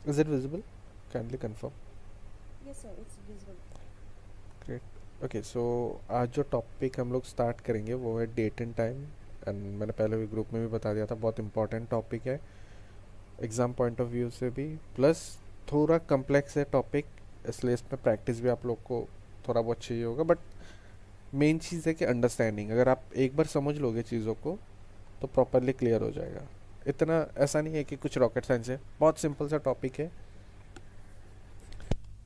Is it visible? Kindly confirm. Yes, sir, it's visible. Great. Okay, so आज जो topic हम लोग start करेंगे वो है डेट एंड टाइम। एंड मैंने पहले भी ग्रुप में भी बता दिया था, बहुत इंपॉर्टेंट टॉपिक है एग्ज़ाम पॉइंट ऑफ व्यू से भी, प्लस थोड़ा कम्प्लेक्स है टॉपिक, इसलिए इसमें प्रैक्टिस भी आप लोग को थोड़ा बहुत चाहिए होगा। बट मेन चीज़ है कि अंडरस्टैंडिंग, अगर आप एक बार समझ लोगे चीज़ों को तो प्रॉपरली क्लियर हो जाएगा। इतना ऐसा नहीं है कि कुछ रॉकेट साइंस है, बहुत सिंपल सा टॉपिक है।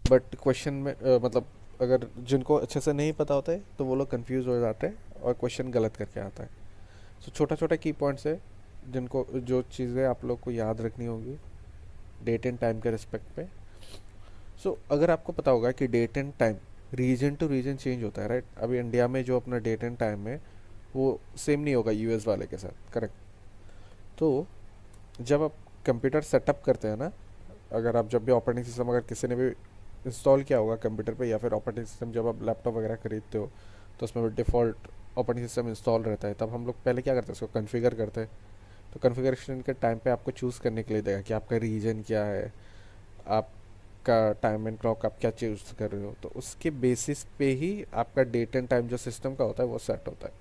बट क्वेश्चन में मतलब अगर जिनको अच्छे से नहीं पता होता है तो वो लोग कंफ्यूज हो जाते हैं और क्वेश्चन गलत करके आता है। सो छोटा छोटा की पॉइंट्स है जिनको, जो चीज़ें आप लोग को याद रखनी होगी डेट एंड टाइम के रिस्पेक्ट पे। सो अगर आपको पता होगा कि date and time region to region change होता है, राइट। अभी इंडिया में जो अपना डेट एंड टाइम है वो सेम नहीं होगा यूएस वाले के साथ, करेक्ट। तो जब आप कंप्यूटर सेटअप करते हैं ना, अगर आप जब भी ऑपरेटिंग सिस्टम अगर किसी ने भी इंस्टॉल किया होगा कंप्यूटर पे, या फिर ऑपरेटिंग सिस्टम जब आप लैपटॉप वगैरह खरीदते हो तो उसमें डिफ़ॉल्ट ऑपरेटिंग सिस्टम इंस्टॉल रहता है, तब हम लोग पहले क्या करते हैं, उसको कॉन्फ़िगर करते हैं। तो कॉन्फ़िगरेशन के टाइम पे आपको चूज़ करने के लिए देगा कि आपका रीजन क्या है, आपका टाइम एंड क्लॉक आप क्या चूज़ कर रहे हो, तो उसके बेसिस पे ही आपका डेट एंड टाइम जो सिस्टम का होता है वो सेट होता है।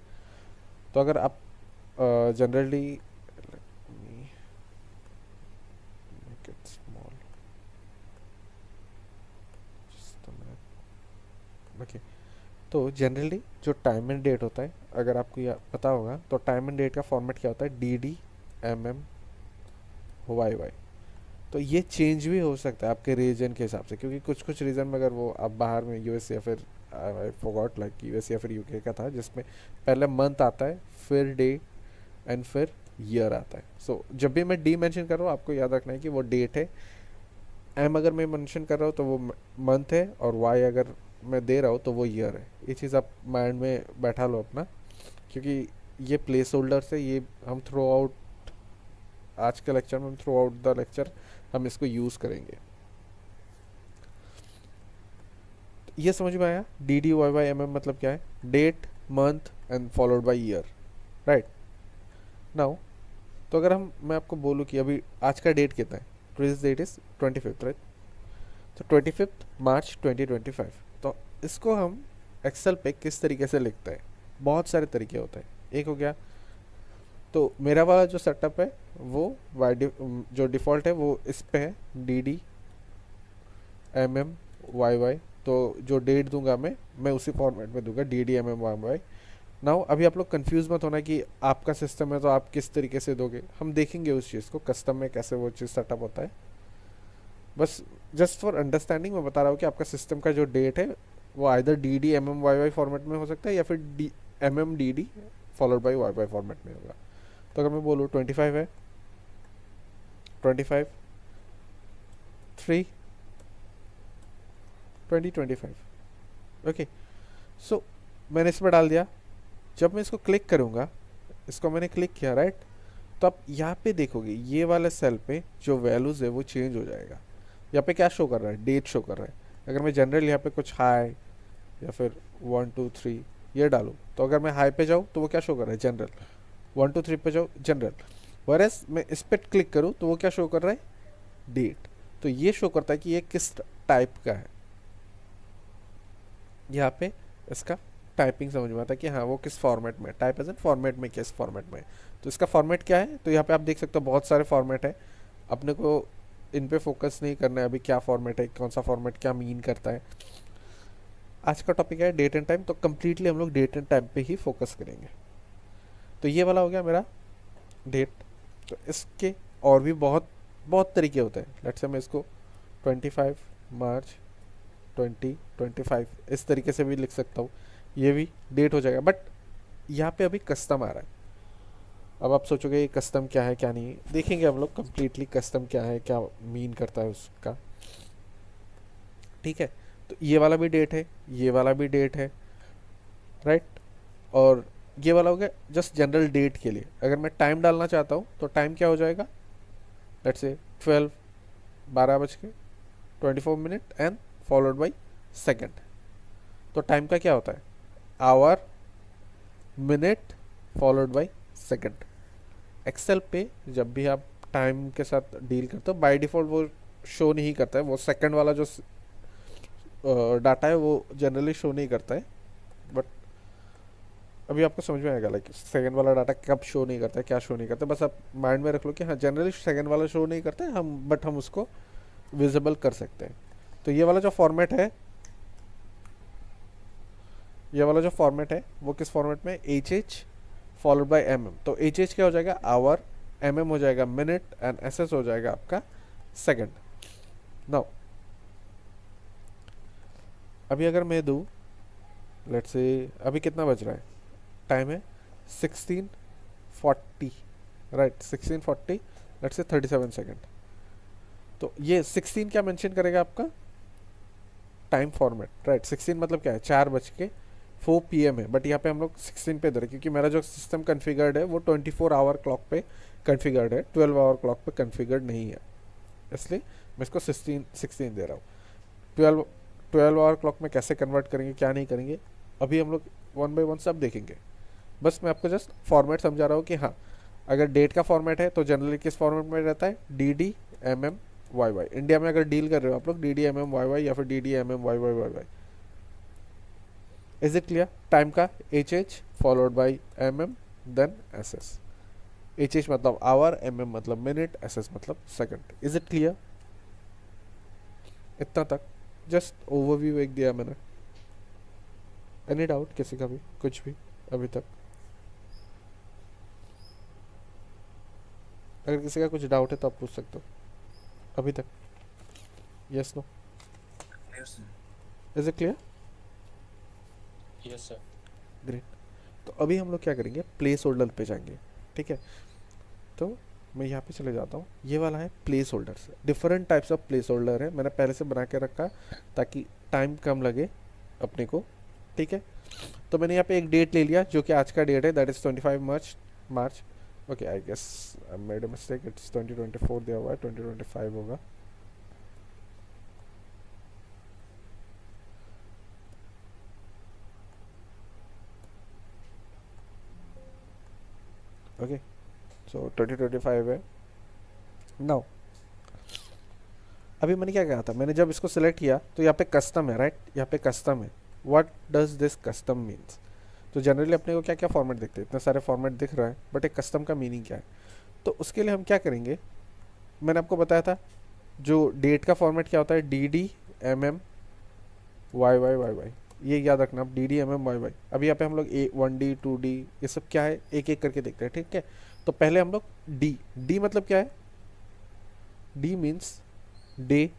तो अगर आप जनरली ओके, तो जनरली जो टाइम एंड डेट होता है, अगर आपको यह पता होगा तो टाइम एंड डेट का फॉर्मेट क्या होता है, D D M M Y Y. तो ये चेंज भी हो सकता है आपके रीजन के हिसाब से, क्योंकि कुछ कुछ रीजन में अगर वो आप बाहर में यूएस या फिर आई फॉरगॉट लाइक यूएस या फिर यूके का था, जिसमें पहले मंथ आता है, फिर डे एंड फिर ईयर आता है। सो जब भी मैं डी मेंशन कर रहा हूँ आपको याद रखना है कि वो डेट है, एम अगर मैं मेंशन कर रहा हूँ तो वो मंथ है, और वाई अगर मैं दे रहा हूँ तो वो ईयर है। ये चीज़ आप माइंड में बैठा लो अपना, क्योंकि ये प्लेस होल्डर से ये हम थ्रू आउट आज के लेक्चर में, हम थ्रू आउट द लेक्चर हम इसको यूज़ करेंगे। ये समझ में आया, D D Y Y M M मतलब क्या है, date month and followed by year, right. Now तो अगर हम मैं आपको बोलूँ कि अभी आज का डेट कितना है, today's date is 25th, right. तो 25 मार्च 2025, तो इसको हम एक्सेल पे किस तरीके से लिखते हैं, बहुत सारे तरीके होते हैं। एक हो गया, तो मेरा वाला जो सेटअप है वो जो डिफ़ॉल्ट है वो इस पे है, D D M M Y Y. तो जो डेट दूंगा मैं उसी फॉर्मेट में दूंगा, D D M M Y Y. Now अभी आप लोग कंफ्यूज मत होना कि आपका सिस्टम है तो आप किस तरीके से दोगे, हम देखेंगे उस चीज़ को कस्टम में कैसे वो चीज़ सेटअप होता है। बस जस्ट फॉर अंडरस्टैंडिंग मैं बता रहा हूँ कि आपका सिस्टम का जो डेट है वो either D D M M Y Y format में हो सकता है, या फिर D M M D D followed by Y Y format में होगा। तो अगर मैं बोलूँ 25 है, 25 3 2025, ओके। सो मैंने इसमें डाल दिया। जब मैं इसको क्लिक करूँगा, इसको मैंने क्लिक किया, राइट। तो आप यहाँ पे देखोगे ये वाले सेल पे जो वैल्यूज़ है वो चेंज हो जाएगा। यहाँ पे क्या शो कर रहा है, डेट शो कर रहा है। अगर मैं जनरल यहाँ पे कुछ हाई या फिर 1 2 3 ये डालूँ, तो अगर मैं हाई पे जाऊँ तो वो क्या शो कर रहा है, जनरल। 1 2 3 पे जाऊँ, जनरल। वरस मैं इस पर क्लिक करूँ तो वो क्या शो कर रहा है, डेट। तो ये शो करता है कि ये किस टाइप का है। यहाँ पे इसका टाइपिंग समझ में आता है कि हाँ वो किस फॉर्मेट में, टाइप एज एन फॉर्मेट में, किस फॉर्मेट में। तो इसका फॉर्मेट क्या है, तो यहाँ पे आप देख सकते हो बहुत सारे फॉर्मेट है। अपने को इन पे फोकस नहीं करना है अभी, क्या फॉर्मेट है, कौन सा फॉर्मेट क्या मीन करता है। आज का टॉपिक है डेट एंड टाइम, तो कम्प्लीटली हम लोग डेट एंड टाइम पे ही फोकस करेंगे। तो ये वाला हो गया मेरा डेट। तो इसके और भी बहुत बहुत तरीके होते हैं। लेट्स से मैं इसको 25 मार्च 2025 इस तरीके से भी लिख सकता हूँ, ये भी डेट हो जाएगा। बट यहाँ पे अभी कस्टम आ रहा है। अब आप सोचोगे ये कस्टम क्या है क्या नहीं, देखेंगे हम लोग कम्प्लीटली कस्टम क्या है, क्या मीन करता है उसका, ठीक है। तो ये वाला भी डेट है, ये वाला भी डेट है, राइट। और ये वाला हो गया जस्ट जनरल डेट के लिए। अगर मैं टाइम डालना चाहता हूँ तो टाइम क्या हो जाएगा, लेट्स से 12 12 बज के 24 minute and followed by second. तो टाइम का क्या होता है, hour, minute followed by second. Excel पे जब भी आप टाइम के साथ डील करते हो बाय डिफ़ॉल्ट वो शो नहीं करता है, वो सेकंड वाला जो डाटा है वो जनरली शो नहीं करता है। बट अभी आपको समझ में आएगा लाइक सेकंड वाला डाटा कब शो नहीं करता है, क्या शो नहीं करता है। बस आप माइंड में रख लो कि हाँ जनरली सेकंड वाला शो नहीं करता है हम, बट हम उसको विजिबल कर सकते हैं। तो ये वाला जो फॉर्मेट है, ये वाला जो फॉर्मेट है वो किस फॉर्मेट में, H H followed by M M. तो एच एच क्या हो जाएगा, आवर, एम एम हो जाएगा मिनट, एंड एस एस हो जाएगा आपका सेकंड। नाउ अभी अगर मैं दूँ, लेट्स से अभी कितना बज रहा है, टाइम है 16:40, राइट 16:40, लेट्स से 37 सेकेंड। तो ये 16 क्या मेंशन करेगा आपका, टाइम फॉर्मेट, राइट। 16 मतलब क्या है, 4:04 PM है, बट यहाँ पे हम लोग 16 पे दे रहे हैं क्योंकि मेरा जो सिस्टम कन्फिगर्ड है वो 24 आवर क्लॉक पे कन्फिगर्ड है, 12 आवर क्लॉक पे कन्फिगर्ड नहीं है, इसलिए मैं इसको 16 दे रहा हूँ। 12 आवर क्लॉक में कैसे कन्वर्ट करेंगे, क्या नहीं करेंगे, अभी हम लोग वन बाई वन सब देखेंगे। बस मैं आपको जस्ट फॉर्मेट समझा रहा हूँ कि हाँ अगर डेट का फॉर्मेट है तो जनरली किस फॉर्मेट में रहता है, D D M M Y Y. India में अगर डील कर रहे हो आप लोग D D M M Y Y या फिर D D M M Y Y Y Y. Is it clear. Time का H H followed by M M then S S. H H मतलब आवर, एम एम मतलब minute, S S मतलब second. Is it clear, इतना तक just overview एक दिया मैंने। Any doubt किसी का भी, कुछ भी अभी तक? अगर किसी का कुछ डाउट है तो आप पूछ सकते हो अभी तक। Yes no, is it clear? Yes sir. Great. तो अभी हम लोग क्या करेंगे, प्लेस होल्डर पे जाएंगे, ठीक है। तो मैं यहाँ पे चले जाता हूँ, ये वाला है place holders. Different types of place holder है, मैंने पहले से बना के रखा ताकि टाइम कम लगे अपने को, ठीक है। तो मैंने यहाँ पे एक डेट ले लिया जो कि आज का डेट है, that is 25 March. Okay I guess I made a mistake, it's 2024 दिया हुआ है, 2025 होगा। ओके सो 2025 है। नाउ अभी मैंने क्या कहा था, मैंने जब इसको सिलेक्ट किया तो यहाँ पे कस्टम है, राइट, यहाँ पे कस्टम है। What does this custom means? तो जनरली अपने को क्या क्या फॉर्मेट दिखते हैं, इतने सारे फॉर्मेट दिख रहा है, बट एक कस्टम का मीनिंग क्या है? तो उसके लिए हम क्या करेंगे, मैंने आपको बताया था जो डेट का फॉर्मेट क्या होता है, D D M M Y Y Y Y, ये याद रखना आप, D D M M Y Y. अभी यहाँ पे हम लोग 1D 2D ये सब क्या है एक एक करके देखते हैं, ठीक है। तो पहले हम लोग डी, डी मतलब क्या है, डी मीन्स डे।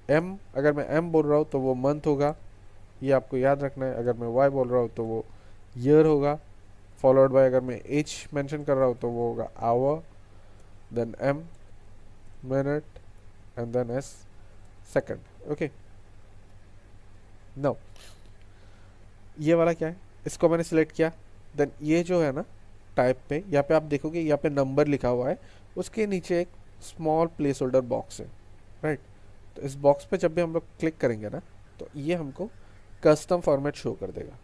एम अगर मैं एम बोल रहा हूँ तो वो मंथ होगा, ये आपको याद रखना है। अगर मैं वाई बोल रहा हूँ तो वो ईयर होगा, फॉलोड बाय अगर मैं एच मेंशन कर रहा हूँ तो वो होगा hour, then M minute, and then S second. Okay now ये वाला क्या है, इसको मैंने सिलेक्ट किया। देन ये जो है ना टाइप पे, यहाँ पे आप देखोगे यहाँ पे नंबर लिखा हुआ है, उसके नीचे एक स्मॉल प्लेस होल्डर बॉक्स है, राइट। तो इस बॉक्स पे जब भी हम लोग क्लिक करेंगे ना तो ये हमको कस्टम फॉर्मेट शो कर देगा,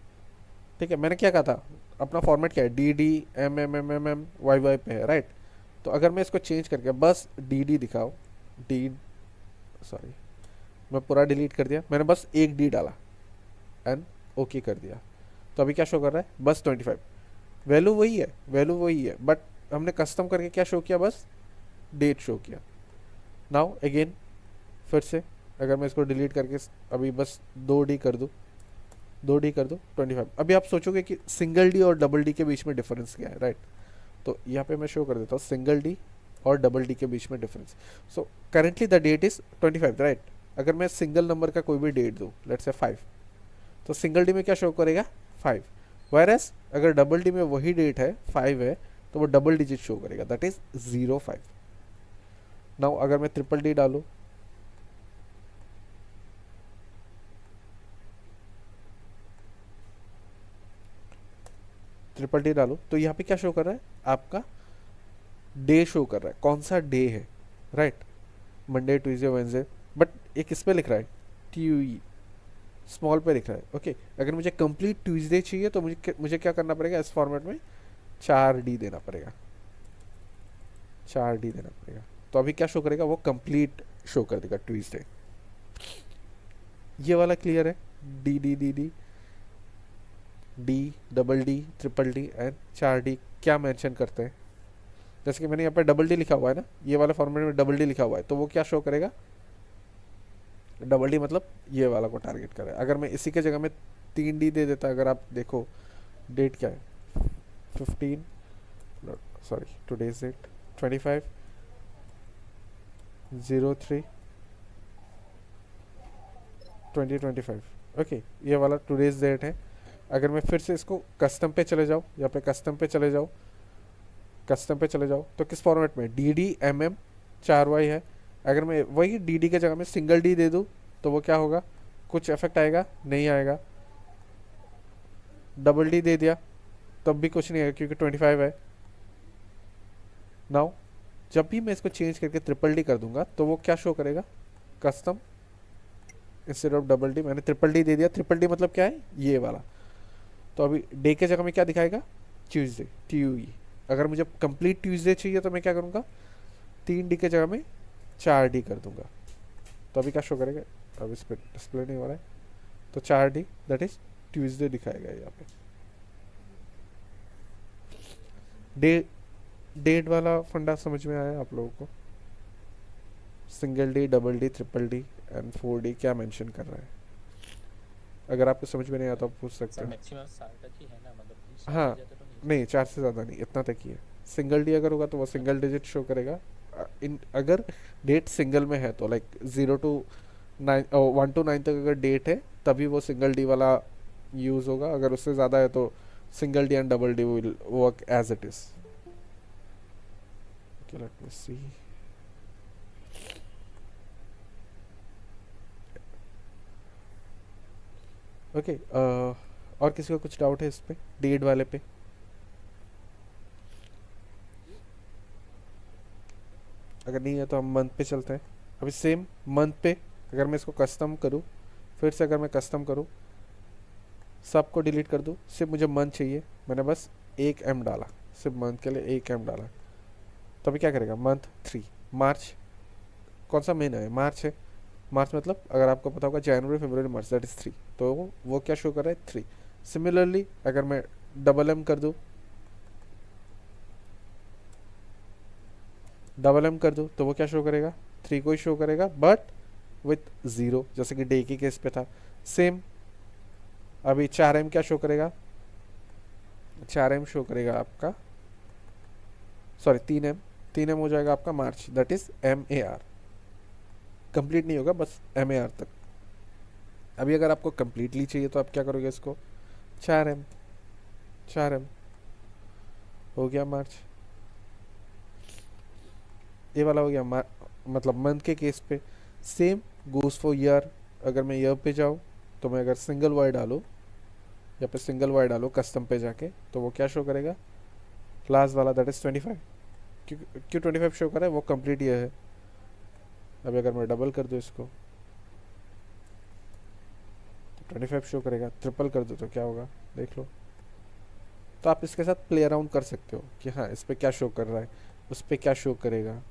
ठीक है। मैंने क्या कहा था, अपना फॉर्मेट क्या है, D D M M M M M Y Y पे है, राइट। तो अगर मैं इसको चेंज करके बस डी डी दिखाओ, डी, सॉरी मैं पूरा डिलीट कर दिया, मैंने बस एक डी डाला एंड ओके कर दिया, तो अभी क्या शो कर रहा है, बस 25। वैल्यू वही है, वैल्यू वही है, बट हमने कस्टम करके क्या शो किया, बस डेट शो किया। नाउ अगेन फिर से अगर मैं इसको डिलीट करके अभी बस 2D कर दूँ, 2D कर दूँ 25। अभी आप सोचोगे कि सिंगल डी और डबल डी के बीच में डिफरेंस क्या है, राइट। तो यहाँ पे मैं शो कर देता हूँ सिंगल डी और डबल डी के बीच में difference. So currently the that is 25, right. अगर मैं सिंगल नंबर का कोई भी डेट दूँ, लेट्स से 5, तो सिंगल डी में क्या शो करेगा 5, वायरस अगर डबल डी में वही डेट है 5 है तो वो डबल डिजिट शो करेगा, दैट इज 05। नाउ अगर मैं ट्रिपल डी डालूं, ट्रिपल डी डालूं तो यहाँ पे क्या शो कर रहा है, आपका डे शो कर रहा है, कौन सा डे है, right. Monday Tuesday Wednesday, but एक इस पे लिख रहा है TUE स्मॉल पे लिख रहा है, ओके। अगर मुझे कंप्लीट ट्यूसडे चाहिए तो मुझे क्या करना पड़ेगा, इस फॉर्मेट में 4D देना पड़ेगा, 4D देना पड़ेगा। तो अभी क्या शो करेगा, वो कंप्लीट शो कर देगा ट्यूसडे। ये वाला क्लियर है, D D D D D double D triple D and 4D क्या मेंशन करते हैं। जैसे कि मैंने यहाँ पे डबल डी लिखा हुआ है ना, ये वाले फॉर्मेट में डबल डी लिखा हुआ है, तो वो क्या शो करेगा, डबल डी मतलब ये वाला को टारगेट करे। अगर मैं इसी के जगह में 3D दे देता, अगर आप देखो डेट क्या है 15, सॉरी टुडेज डेट 25/03/2025, ओके ये वाला टुडेज डेट है। अगर मैं फिर से इसको कस्टम पे चले जाऊँ, यहाँ पे कस्टम पे चले जाऊँ, कस्टम पे चले जाओ तो किस फॉर्मेट में, D D M M 4Y है। अगर मैं वही डी डी के जगह में सिंगल डी दे दूँ तो वो क्या होगा, कुछ इफेक्ट आएगा, नहीं आएगा। डबल डी दे दिया तब भी कुछ नहीं आएगा क्योंकि 25 है। नाउ जब भी मैं इसको चेंज करके ट्रिपल डी कर दूंगा तो वो क्या शो करेगा, custom instead of double D मैंने ट्रिपल डी दे दिया। ट्रिपल डी मतलब क्या है, ये वाला। तो अभी डे के जगह में क्या दिखाएगा, ट्यूसडे TUE। अगर मुझे कंप्लीट ट्यूसडे चाहिए तो मैं क्या करूँगा, 3D के जगह में 4D कर दूंगा, तो अभी क्या शो करेगा, अब इस पर डिस्प्ले नहीं हो रहा है, तो 4D दैट इज ट्यूसडे दिखाएगा यहाँ पे। डेट वाला फंडा समझ में आया आप लोगों को, single D double D triple D and 4D क्या मेंशन कर रहा है। अगर आपको समझ में नहीं आता तो आप पूछ सकते हैं। मैक्सिमम 7 तक ही है ना, मतलब 20 हाँ, हो जाता तो नहीं 4 से ज़्यादा नहीं, इतना तक ही है। सिंगल डी अगर होगा तो वो सिंगल डिजिट शो करेगा। इन अगर डेट सिंगल में है तो लाइक 0 to 9 1 to 9 तक अगर डेट है तभी वो सिंगल डी वाला यूज़ होगा। अगर उससे ज़्यादा है तो single D and double D will work as it is. Let me see, okay और किसी को कुछ डाउट है इस पे, डेट वाले पे। अगर नहीं है तो हम मंथ पे चलते हैं। अभी सेम मंथ पे अगर मैं इसको कस्टम करूँ, फिर से अगर मैं कस्टम करूँ, सबको डिलीट कर दूँ, सिर्फ मुझे मंथ चाहिए, मैंने बस 1M डाला, सिर्फ मंथ के लिए 1M डाला, तो अभी क्या करेगा, मंथ 3 मार्च। कौन सा महीना है, मार्च है। मार्च मतलब अगर आपको पता होगा जनवरी फरवरी मार्च दैट इज़ 3, तो वो क्या शो कर रहा है 3। सिमिलरली अगर मैं डबल एम कर दूँ, तो वो क्या शो करेगा, 3 को ही शो करेगा बट विथ 0, जैसे कि डे के केस पे था। सेम अभी 4M क्या शो करेगा, 4M शो करेगा आपका, सॉरी 3M हो जाएगा आपका मार्च दैट इज MAR। कंप्लीट नहीं होगा, बस MAR तक। अभी अगर आपको कंप्लीटली चाहिए तो आप क्या करोगे, इसको 4M हो गया मार्च, ये वाला हो गया मतलब मंथ के केस पे। Same goes for year. अगर मैं ईयर पे जाऊँ तो मैं अगर सिंगल वाई डालूँ, या पे सिंगल वाई डालूँ कस्टम पे जाके, तो वो क्या शो करेगा, लास्ट वाला दैट इज़ 25। क्यों 25 शो कर रहा है, वो कंप्लीट ईयर है। अभी अगर मैं डबल कर दूँ इसको तो 25 शो करेगा, ट्रिपल कर दो तो क्या होगा देख लो। तो आप इसके साथ प्ले अराउंड कर सकते हो कि हाँ इस पर क्या शो कर रहा है, उस पर क्या शो करेगा।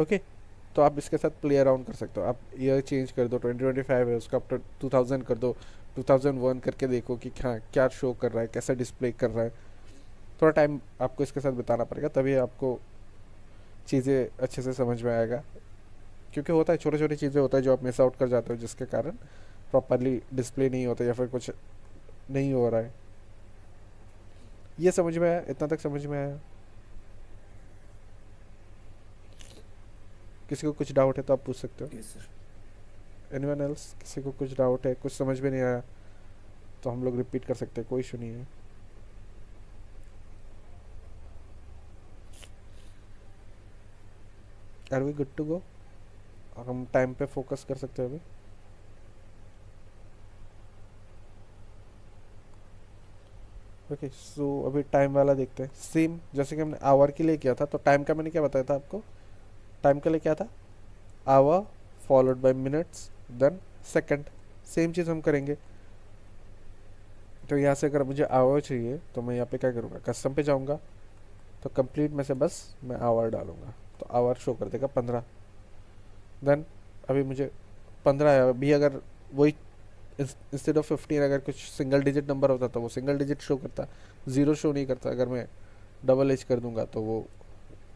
ओके तो आप इसके साथ प्ले अराउंड कर सकते हो। आप ईयर चेंज कर दो, 2025 है उसका आप 2000 कर दो, 2001 करके देखो कि हाँ क्या शो कर रहा है, कैसा डिस्प्ले कर रहा है। थोड़ा टाइम आपको इसके साथ बिताना पड़ेगा, तभी आपको चीज़ें अच्छे से समझ में आएगा। क्योंकि होता है छोटी छोटी चीज़ें होता है जो आप मिस आउट कर जाते हो, जिसके कारण प्रॉपरली डिस्प्ले नहीं होता या फिर कुछ नहीं हो रहा है। ये समझ में आया, इतना तक समझ में आया। किसी को कुछ डाउट है तो आप पूछ सकते हो। Yes sir. एनीवन एल्स, किसी को कुछ डाउट है, कुछ समझ में नहीं आया तो हम लोग रिपीट कर सकते हैं, कोई इशू नहीं है। Are we good to go? हम टाइम पे फोकस कर सकते हैं अभी। ओके सो अभी टाइम वाला देखते हैं। सेम जैसे कि हमने आवर के लिए किया था, तो टाइम का मैंने क्या बताया था आपको, टाइम के लिए क्या था, hour followed by minutes then second. Same चीज़ हम करेंगे। तो यहाँ से अगर मुझे आवर चाहिए तो मैं यहाँ पे क्या करूँगा, कस्टम पे जाऊँगा, तो कंप्लीट में से बस मैं आवर डालूँगा, तो आवर शो कर देगा 15। देन अभी मुझे 15 है, अभी अगर वही इंस्टेड ऑफ 15 अगर कुछ सिंगल डिजिट नंबर होता तो वो सिंगल डिजिट शो करता, ज़ीरो शो नहीं करता। अगर मैं डबल एच कर दूंगा तो वो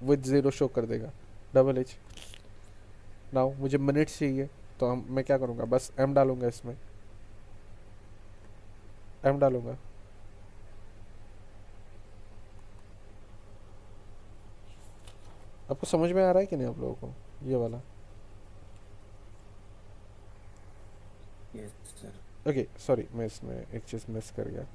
विद ज़ीरो शो कर देगा, डबल एच। नाउ मुझे मिनट्स चाहिए, तो मैं क्या करूँगा, बस एम डालूंगा, इसमें एम डालूंगा। आपको समझ में आ रहा है कि नहीं आप लोगों को ये वाला? Yes sir. ओके सॉरी, मैं इसमें एक चीज़ मिस कर गया।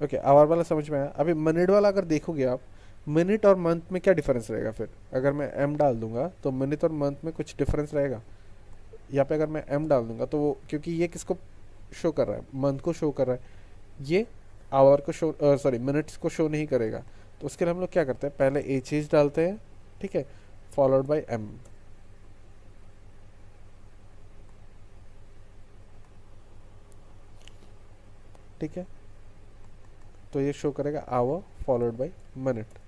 ओके आवर वाला समझ में आया। अभी मिनट वाला अगर देखोगे आप, मिनट और मंथ में क्या डिफरेंस रहेगा फिर? अगर मैं एम डाल दूंगा तो मिनट और मंथ में कुछ डिफरेंस रहेगा। यहाँ पे अगर मैं एम डाल दूंगा तो वो, क्योंकि ये किसको शो कर रहा है, मंथ को शो कर रहा है, ये आवर को शो, सॉरी मिनट्स को शो नहीं करेगा। तो उसके लिए हम लोग क्या करते हैं, पहले एच एच डालते हैं, ठीक है, फॉलोड बाय एम। ठीक है, तो ये शो करेगा hour followed by minute,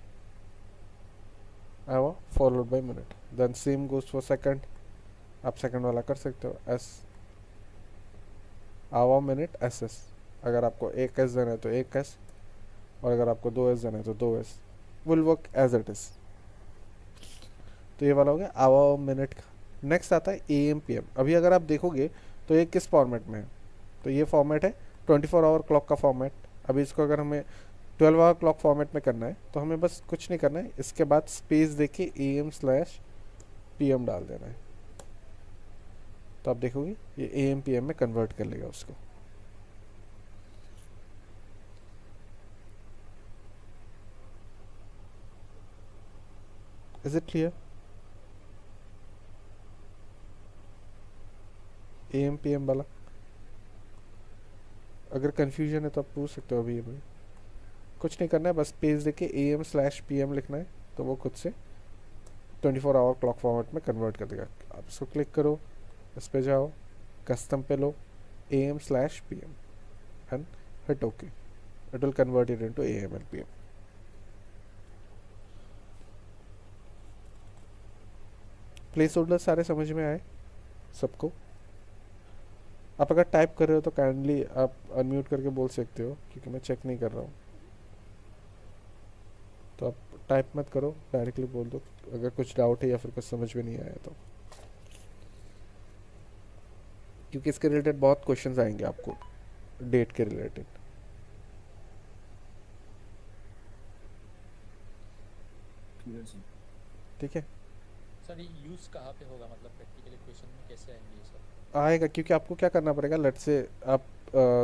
hour followed by minute. Then same goes for second, आप सेकंड वाला कर सकते हो, S hour minute S S. अगर आपको एक एस देना है तो एक एस, और अगर आपको दो एस देना है तो दो S, will work as it is. तो ये वाला हो गया आवर मिनट का। नेक्स्ट आता है ए एम पी एम। अभी अगर आप देखोगे तो ये किस फॉर्मेट में है, तो ये फॉर्मेट है 24 आवर क्लॉक का फॉर्मेट। अभी इसको अगर हमें 12 आवर क्लॉक फॉर्मेट में करना है तो हमें बस कुछ नहीं करना है, इसके बाद स्पेस देके A M slash P M डाल देना है, तो आप देखोगे ये ए एम पी एम में कन्वर्ट कर लेगा उसको। Is it clear? A M P M वाला अगर कंफ्यूजन है तो आप पूछ सकते हो। अभी कुछ नहीं करना है, बस पेज देके A M slash P M लिखना है, तो वो खुद से 24 आवर क्लॉक फॉर्मेट में कन्वर्ट कर देगा। आप इसको क्लिक करो, इस पे जाओ, कस्टम पे लो, A M slash P M and hit okay, it will convert it into A M and P M. Placeholder सारे समझ में आए सबको? आप अगर टाइप कर रहे हो तो काइंडली आप अनम्यूट करके बोल सकते हो, क्योंकि मैं चेक नहीं कर रहा हूँ। तो आप टाइप मत करो, डायरेक्टली बोल दो अगर कुछ डाउट है या फिर कुछ समझ में नहीं आया तो, क्योंकि इसके रिलेटेड बहुत क्वेश्चंस आएंगे आपको, डेट के रिलेटेड। Clear sir. ठीक है, सर ये यूज़ कहाँ पे होगा, मतलब प्रैक्टिकली क्वेश्चन में कैसे आएंगे ये सब? आएगा, क्योंकि आपको क्या करना पड़ेगा, लेट से आप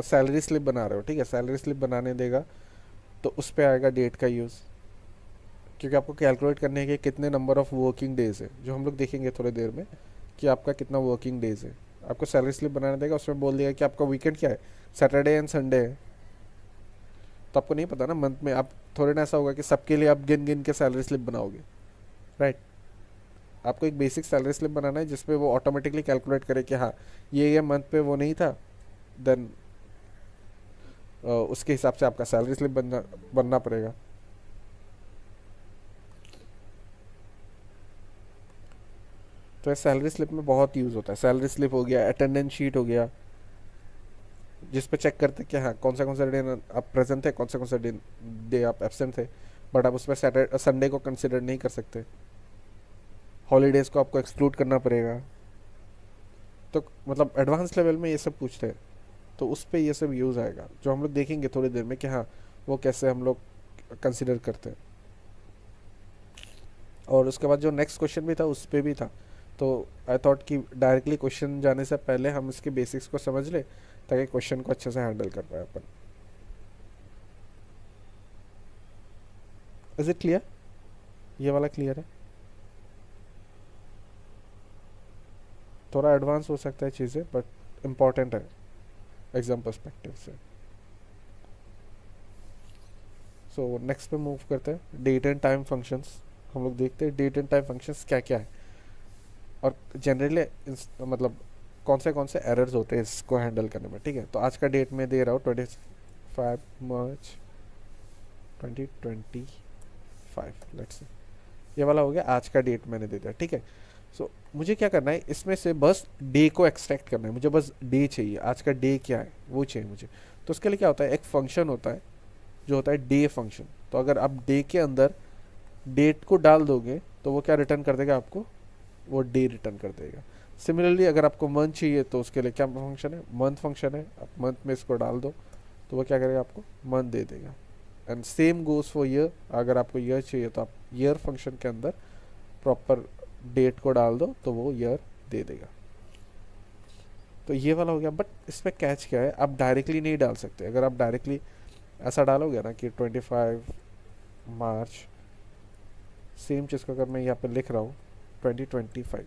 सैलरी स्लिप बना रहे हो, ठीक है, सैलरी स्लिप बनाने देगा तो उस पर आएगा डेट का यूज़, क्योंकि आपको कैलकुलेट करने के कितने नंबर ऑफ वर्किंग डेज है, जो हम लोग देखेंगे थोड़ी देर में कि आपका कितना वर्किंग डेज है। आपको सैलरी स्लिप बनाने देगा, उसमें बोल दिया कि आपका वीकेंड क्या है, सैटरडे एंड संडे है। तो आपको नहीं पता ना मंथ में, आप थोड़े ना ऐसा होगा कि सबके लिए आप गिन गिन के सैलरी स्लिप बनाओगे, राइट? आपको एक बेसिक सैलरी स्लिप बनाना है जिसपे वो ऑटोमेटिकली कैलकुलेट करे कि हाँ ये मंथ पे वो नहीं था, देन उसके हिसाब से आपका सैलरी स्लिप बनना पड़ेगा। तो सैलरी स्लिप में बहुत यूज़ होता है। सैलरी स्लिप हो गया, अटेंडेंस शीट हो गया, जिस पे चेक करते कि हाँ कौन सा डे आप प्रेजेंट थे, कौन सा डे आप एब्सेंट थे, बट आप उसमें सैटरडे संडे को कंसिडर नहीं कर सकते, हॉलीडेज़ को आपको एक्सक्लूड करना पड़ेगा। तो मतलब एडवांस लेवल में ये सब पूछते हैं, तो उस पर ये सब यूज़ आएगा, जो हम लोग देखेंगे थोड़ी देर में कि हाँ वो कैसे हम लोग कंसिडर करते हैं। और उसके बाद जो नेक्स्ट क्वेश्चन भी था उस पर भी था, तो आई थॉट कि डायरेक्टली क्वेश्चन जाने से पहले हम इसके बेसिक्स को समझ ले, ताकि क्वेश्चन को अच्छे से हैंडल कर पाए अपन। Is it clear? ये वाला क्लियर है? थोड़ा एडवांस हो सकता है चीज़ें, बट इम्पॉर्टेंट है एग्जाम पर्सपेक्टिव से। सो नेक्स्ट पे मूव करते हैं, डेट एंड टाइम फंक्शंस। हम लोग देखते हैं डेट एंड टाइम फंक्शंस क्या क्या है, और जनरली मतलब कौन से एरर्स होते हैं इसको हैंडल करने में, ठीक है। तो आज का डेट में दे रहा हूँ 25 मार्च 2025, लेट्स से ये वाला हो गया, आज का डेट मैंने दे दिया, ठीक है। सो मुझे क्या करना है, इसमें से बस डे को एक्सट्रैक्ट करना है, मुझे बस डे चाहिए, आज का डे क्या है वो चाहिए मुझे। तो उसके लिए क्या होता है, एक फंक्शन होता है जो होता है डे फंक्शन। तो अगर आप डे के अंदर डेट को डाल दोगे तो वो क्या रिटर्न कर देगा आपको, वो डे रिटर्न कर देगा। सिमिलरली अगर आपको मंथ चाहिए तो उसके लिए क्या फंक्शन है, मंथ फंक्शन है, आप मंथ में इसको डाल दो तो वो क्या करेगा, आपको मंथ दे देगा। And same goes for year, अगर आपको ईयर चाहिए तो आप ईयर फंक्शन के अंदर प्रॉपर डेट को डाल दो तो वो ईयर दे देगा। तो ये वाला हो गया, बट इसमें कैच क्या है, आप डायरेक्टली नहीं डाल सकते। अगर आप डायरेक्टली ऐसा डालोगे ना कि 25 मार्च, सेम चीज़ को अगर मैं यहाँ पे लिख रहा हूँ 2025,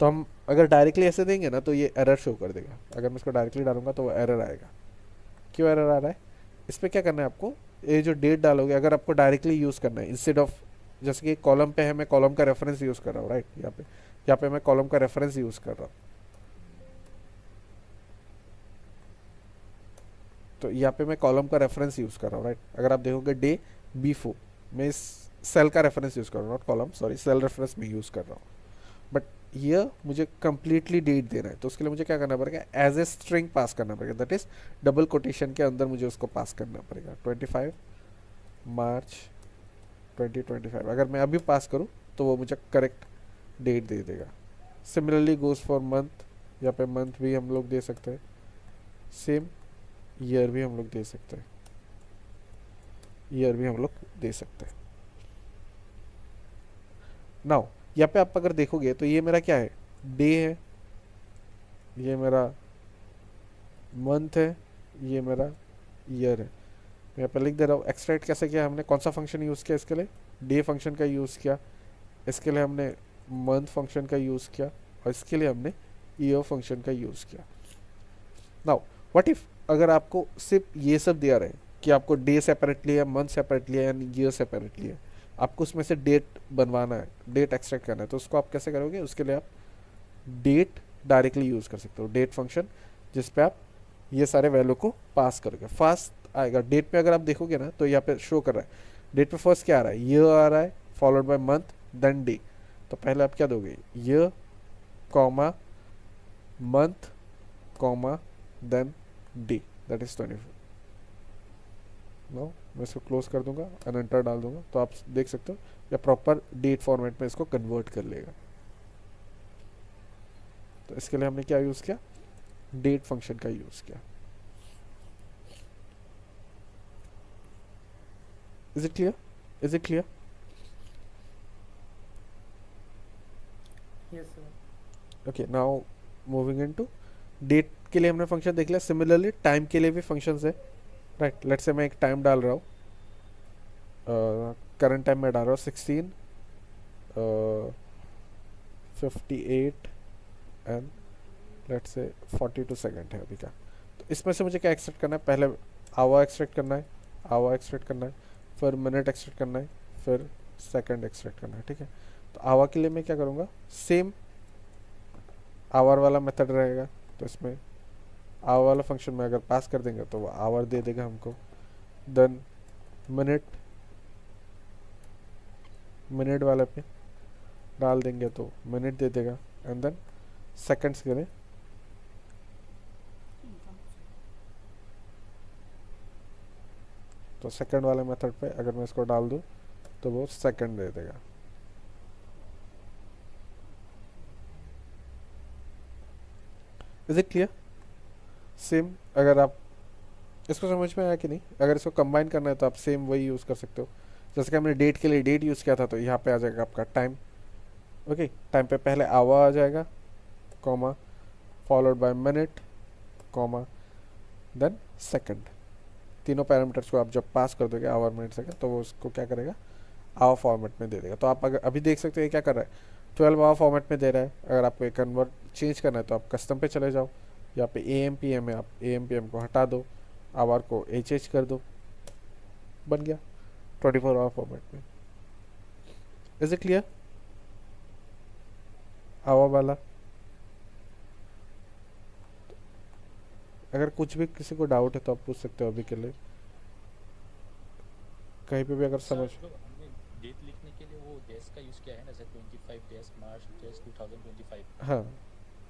तो हम अगर डायरेक्टली ऐसे देंगे ना तो ये एरर शो कर देगा। अगर मैं इसको डायरेक्टली डालूंगा तो वो एरर आएगा। क्यों एरर आ रहा है, इस पर क्या करना है आपको, ये जो डेट डालोगे अगर आपको डायरेक्टली यूज़ करना है इंस्टेड ऑफ, जैसे कि कॉलम पे है, मैं कॉलम का रेफरेंस यूज़ कर रहा हूँ, राइट, यहाँ पे मैं कॉलम का रेफरेंस यूज़ कर रहा हूँ। तो यहाँ पे मैं कॉलम का रेफरेंस यूज़ कर रहा हूँ, राइट। अगर आप देखोगे डे B4, मैं इस सेल का रेफरेंस यूज़ कर रहा हूँ, not column, sorry, cell reference में यूज़ कर रहा हूँ। बट ये मुझे कंप्लीटली डेट देना है, तो उसके लिए मुझे क्या करना पड़ेगा, एज ए स्ट्रिंग पास करना पड़ेगा, दैट इज डबल कोटेशन के अंदर मुझे उसको पास करना पड़ेगा। 25 मार्च 2025 अगर मैं अभी पास करूँ तो वो मुझे करेक्ट डेट दे देगा। सिमिलरली गोज फॉर मंथ, यहाँ पे मंथ भी हम लोग दे सकते हैं, सेम ईयर भी हम लोग दे सकते हैं, ईयर भी हम लोग दे सकते हैं। नाउ यहाँ पे आप अगर देखोगे तो ये मेरा क्या है, डे है, ये मेरा मंथ है, ये मेरा ईयर है। मैं यहाँ पे लिख दे रहा हूँ। एक्सट्रैक्ट कैसे किया हमने, कौन सा फंक्शन यूज़ किया इसके लिए, डे फंक्शन का यूज़ किया, इसके लिए हमने मंथ फंक्शन का यूज़ किया, और इसके लिए हमने ईयर फंक्शन का यूज़ किया। नाउ व्हाट इफ अगर आपको सिर्फ ये सब दिया रहे कि आपको डे सेपरेटली है, मंथ सेपरेटली है, यानी ईयर सेपरेटली है, आपको उसमें से डेट बनवाना है, डेट एक्सट्रैक्ट करना है, तो उसको आप कैसे करोगे, उसके लिए आप डेट डायरेक्टली यूज़ कर सकते हो, डेट फंक्शन, जिस पे आप ये सारे वैल्यू को पास करोगे, फास्ट आएगा। डेट पे अगर आप देखोगे ना तो यहाँ पे शो कर रहा है, डेट पे फर्स्ट क्या आ रहा है, ईयर आ रहा है, followed by month, then day. तो पहले आप क्या दोगे, year comma month comma then day, that is 24। No मैं इसको क्लोज कर दूंगा एंड एंटर डाल दूंगा, तो आप देख सकते हो या प्रॉपर डेट फॉर्मेट में इसको कन्वर्ट कर लेगा। तो इसके लिए हमने क्या यूज़ किया, डेट फंक्शन का यूज़ किया। Is it clear, is it clear? Yes, sir. Okay, now moving into date के लिए हमने फंक्शन देख लिया। सिमिलरली टाइम के लिए भी फंक्शंस है, राइट। लेट्स से मैं एक टाइम डाल रहा हूँ, करंट टाइम में डाल रहा हूँ 16:58 एंड लेट्स से 42 सेकेंड है अभी का। तो इसमें से मुझे क्या एक्सट्रैक्ट करना है, पहले आवर एक्सट्रैक्ट करना है, आवर एक्सट्रैक्ट करना है, फिर मिनट एक्सट्रैक्ट करना है, फिर सेकंड एक्सट्रैक्ट करना है, ठीक है। तो आवर के लिए मैं क्या करूँगा, सेम आवर वाला मेथड रहेगा। तो इसमें आवर वाला फंक्शन में अगर पास कर देंगे तो वो आवर दे देगा हमको, देन मिनट वाले पे डाल देंगे तो मिनट दे देगा, एंड देन सेकंड्स के लिए तो सेकंड वाले मेथड पे अगर मैं इसको डाल दूँ तो वो सेकंड दे देगा। Is it clear? सेम अगर आप इसको समझ में आया कि नहीं, अगर इसको कंबाइन करना है तो आप सेम वही यूज़ कर सकते हो। जैसे कि हमने डेट के लिए डेट यूज़ किया था, तो यहाँ पे आ जाएगा आपका टाइम। ओके, टाइम पे पहले आवर आ जाएगा, comma followed by minute, comma then second. तीनों पैरामीटर्स को आप जब पास कर दोगे आवर मिनट सेकंड, तो वो उसको क्या करेगा, आवर फॉर्मेट में दे देगा। तो आप अगर अभी देख सकते हो ये क्या कर रहा है, 12 आवर फॉर्मेट में दे रहा है। अगर आपको ये कन्वर्ट चेंज करना है तो आप कस्टम पे चले जाओ, यहाँ पे AM PM है, आप AM PM को हटा दो, आवर को HH कर दो, बन गया 24 आवर फॉर्मेट में। Is it clear? आवर वाला अगर कुछ भी किसी को डाउट है तो आप पूछ सकते हो अभी के लिए, कहीं पे भी अगर सर समझ। जो हमने डेट लिखने के लिए वो डैश का यूज़ किया है ना, जैसे 25 डैश मार्च डैश 2025। हाँ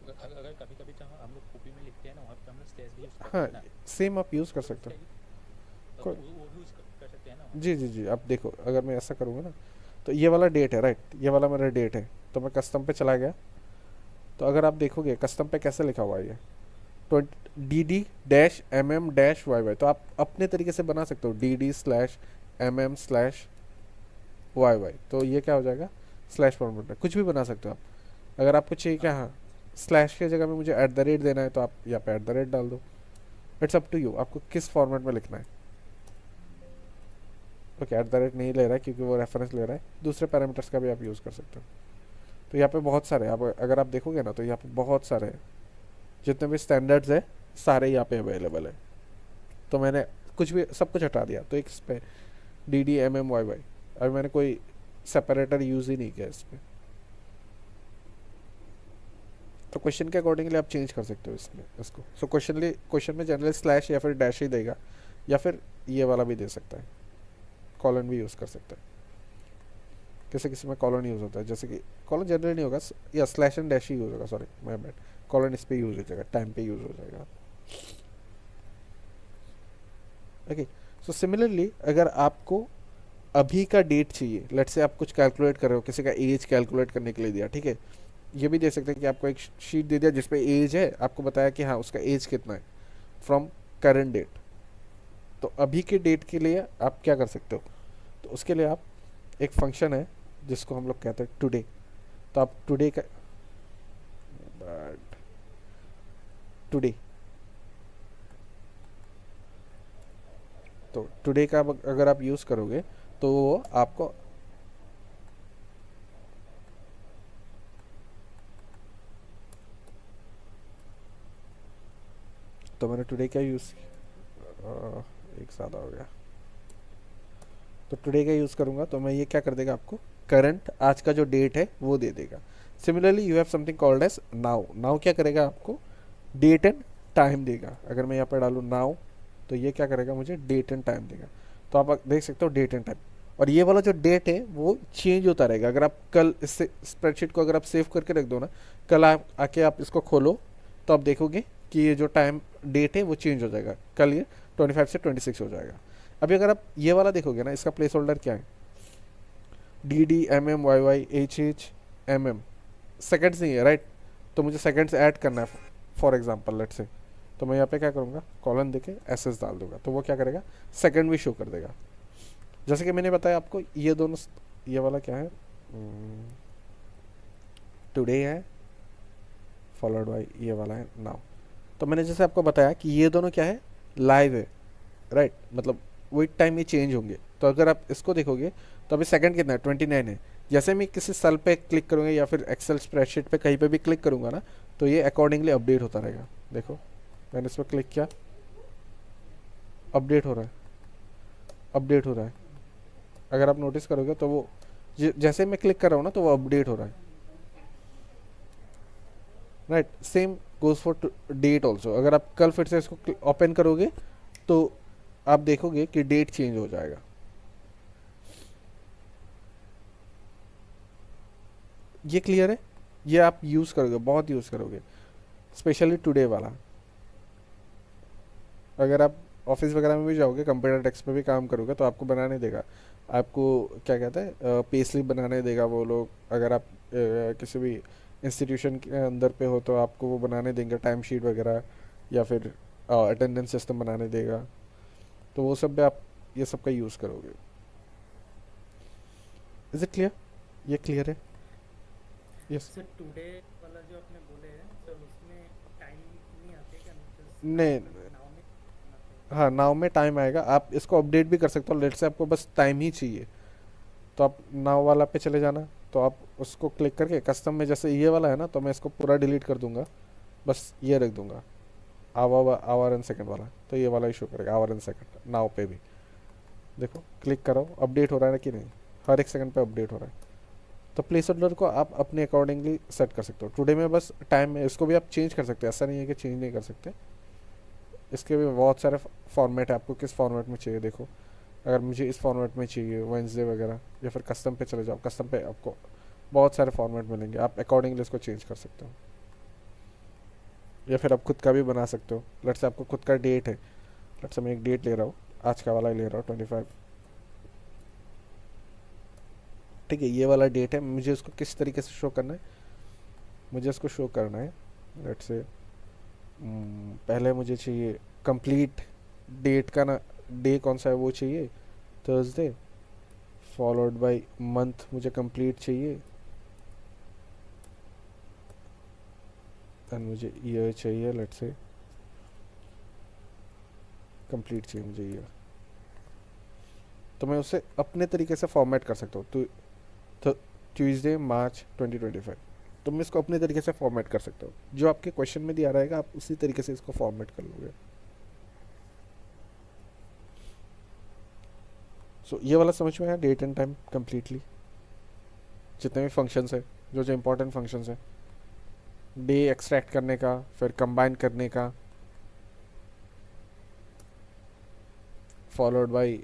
अगर कभी कभी तो हम लोग कॉपी में लिखते हैं ना, वहाँ पे हम लोग स्लैश भी यूज़ करते हाँ, हैं ना, सेम आप यूज़ कर तो सकते उसका हो। तो कोई वो भी यूज़ कर सकते हैं ना वहाँ जी जी जी, आप देखो अगर मैं ऐसा करूँगा ना, तो ये वाला डेट है राइट, ये वाला मेरा डेट है, तो मैं कस्टम पे चला गया, तो अगर आप देखोगे कस्टम पे कैसे लिखा हुआ है ये 20 DD-MM-YY, तो आप अपने तरीके से बना सकते हो DD/MM/YY, तो ये क्या हो जाएगा स्लैश फॉर्मेट में कुछ भी बना सकते हो आप। अगर आपको चाहिए क्या, हाँ। हाँ स्लैश की जगह में मुझे एट द रेट देना है तो आप यहाँ पे एट द रेट डाल दो। इट्स अप टू यू आपको किस फॉर्मेट में लिखना है। ओके, एट द रेट नहीं ले रहा है क्योंकि वो रेफरेंस ले रहा है, दूसरे पैरामीटर्स का भी आप यूज़ कर सकते हो। तो यहाँ पे बहुत सारे आप अगर आप देखोगे ना तो यहाँ पे बहुत सारे हैं, जितने भी स्टैंडर्ड्स है सारे यहाँ पे अवेलेबल है। तो मैंने कुछ भी सब कुछ हटा दिया, तो एक इस पे DD/MM/YY, अभी मैंने कोई सेपरेटर यूज़ ही नहीं किया इस पे। तो क्वेश्चन के अकॉर्डिंगली आप चेंज कर सकते हो इसमें इसको। सो क्वेश्चन में जनरली स्लैश या फिर डैश ही देगा, या फिर ये वाला भी दे सकता है, कॉलन भी यूज़ कर सकता है। किसी किसी में कॉलन यूज़ होता है, जैसे कि कॉलन जनरली नहीं होगा या slash and dash he use होगा, सॉरी माय बैड, कॉलन इस पे यूज़ हो जाएगा, टाइम पे यूज़ हो जाएगा। ओके, सो सिमिलरली अगर आपको अभी का डेट चाहिए, लेट्स से आप कुछ कैलकुलेट कर रहे हो, किसी का एज कैलकुलेट करने के लिए दिया, ठीक है, ये भी दे सकते हैं कि आपको एक शीट दे दिया जिसपे एज है, आपको बताया कि हाँ उसका एज कितना है फ्रॉम करंट डेट। तो अभी के डेट के लिए आप क्या कर सकते हो, तो उसके लिए आप एक फंक्शन है जिसको हम लोग कहते हैं टुडे, तो आप टुडे का टुडे, तो टुडे का अगर आप यूज़ करोगे तो वो आपको तो मैंने टुडे का यूज़ एक ज़्यादा हो गया, तो टुडे का यूज़ करूँगा तो मैं ये क्या कर देगा आपको करंट आज का जो डेट है वो दे देगा। Similarly you have something called as now, now क्या करेगा आपको डेट एंड टाइम देगा। अगर मैं यहाँ पर डालूँ नाउ तो ये क्या करेगा मुझे डेट एंड टाइम देगा। तो आप देख सकते हो डेट एंड टाइम, और ये वाला जो डेट है वो चेंज होता रहेगा। अगर आप कल इससे स्प्रेडशीट को अगर आप सेव करके रख दो ना, कल आप आके आप इसको खोलो तो आप देखोगे कि ये जो टाइम डेट है वो चेंज हो जाएगा, कल ये 25 से 26 हो जाएगा। अभी अगर आप ये वाला देखोगे ना, इसका प्लेस होल्डर क्या है DD/MM/YY/HH/MM, सेकेंड्स नहीं है राइट, तो मुझे सेकेंड्स ऐड करना है फॉर एग्जांपल लेट्स से, तो मैं यहाँ पे क्या करूँगा कॉलन देके एसएस डाल दूंगा, तो वो क्या करेगा सेकंड भी शो कर देगा। जैसे कि मैंने बताया आपको ये दोनों, ये वाला क्या है टुडे है फॉलोड बाय ये वाला है नाउ। तो मैंने जैसे आपको बताया कि ये दोनों क्या है लाइव है राइट, मतलब विद टाइम ये चेंज होंगे। तो अगर आप इसको देखोगे तो अभी सेकंड कितना है 29 है। जैसे मैं किसी सेल पे क्लिक करूँगा या फिर एक्सेल स्प्रेडशीट पे कहीं पे भी क्लिक करूँगा ना, तो ये अकॉर्डिंगली अपडेट होता रहेगा। देखो मैंने इस पर क्लिक किया, अपडेट हो रहा है, अपडेट हो रहा है। अगर आप नोटिस करोगे तो वो जैसे मैं क्लिक कर रहा हूँ ना तो वो अपडेट हो रहा है right. Same goes for date also, अगर आप कल फिर से इसको ओपन करोगे तो आप देखोगे कि डेट चेंज हो जाएगा। ये क्लियर है, ये आप यूज़ करोगे, बहुत यूज़ करोगे, स्पेशली टुडे वाला। अगर आप ऑफिस वगैरह में भी जाओगे, कंप्यूटर डेस्क पे भी काम करोगे तो आपको बनाने देगा, आपको क्या कहते हैं पे स्लिप बनाने देगा वो लोग। अगर आप किसी भी इंस्टीट्यूशन के अंदर पे हो तो आपको वो बनाने देंगे टाइम शीट वगैरह, या फिर अटेंडेंस सिस्टम बनाने देगा। तो वो सब भी आप ये सब का यूज़ करोगे। Is it clear? ये क्लियर है? यस। सर टुडे वाला जो आपने बोले हैं सर उसमें टाइम नहीं आते क्या? नहीं, नाउ में हाँ नाउ में टाइम आएगा, आप इसको अपडेट भी कर सकते हो। लेट से आपको बस टाइम ही चाहिए तो आप नाउ वाला पे चले जाना, तो आप उसको क्लिक करके कस्टम में जैसे ये वाला है ना, तो मैं इसको पूरा डिलीट कर दूंगा, बस ये रख दूंगा आवर एंड सेकंड वाला, तो ये वाला ही शो करेगा आवर एंड सेकंड। नाउ पे भी देखो क्लिक करो, अपडेट हो रहा है ना कि नहीं, हर एक सेकंड पे अपडेट हो रहा है। तो प्लेस होल्डर को आप अपने अकॉर्डिंगली सेट कर सकते हो। टुडे में बस टाइम है, इसको भी आप चेंज कर सकते हैं, ऐसा नहीं है कि चेंज नहीं कर सकते। इसके भी बहुत सारे फॉर्मेट है, आपको किस फॉर्मेट में चाहिए देखो। अगर मुझे इस फॉर्मेट में चाहिए वेंसडे वगैरह, या फिर कस्टम पे चले जाओ, कस्टम पे आपको बहुत सारे फॉर्मेट मिलेंगे, आप अकॉर्डिंगली इसको चेंज कर सकते हो। या फिर आप खुद का भी बना सकते हो। लेट्स से आपको खुद का डेट है, लेट्स से मैं एक डेट ले रहा हूँ, आज का वाला ही ले रहा हूँ 25, ठीक है, ये वाला डेट है, मुझे इसको किस तरीके से शो करना है, मुझे इसको शो करना है लेट्स से पहले मुझे चाहिए कंप्लीट डेट का ना, डे कौन सा है वो चाहिए थर्सडे, फॉलोड बाय मंथ मुझे कंप्लीट चाहिए, एंड मुझे ईयर चाहिए, लेट्स से कंप्लीट चाहिए मुझे ईयर। तो मैं उसे अपने तरीके से फॉर्मेट कर सकता हूँ। तो ट्यूसडे मार्च 2025, तो मैं इसको अपने तरीके से फॉर्मेट कर सकता हूँ, जो आपके क्वेश्चन में दिया रहेगा आप उसी तरीके से इसको फॉर्मेट कर लोगे। सो ये वाला समझ में आया, डेट एंड टाइम कंप्लीटली, जितने भी फंक्शंस है, जो जो इम्पोर्टेंट फंक्शंस है, डे एक्सट्रैक्ट करने का, फिर कंबाइन करने का, फॉलोड बाय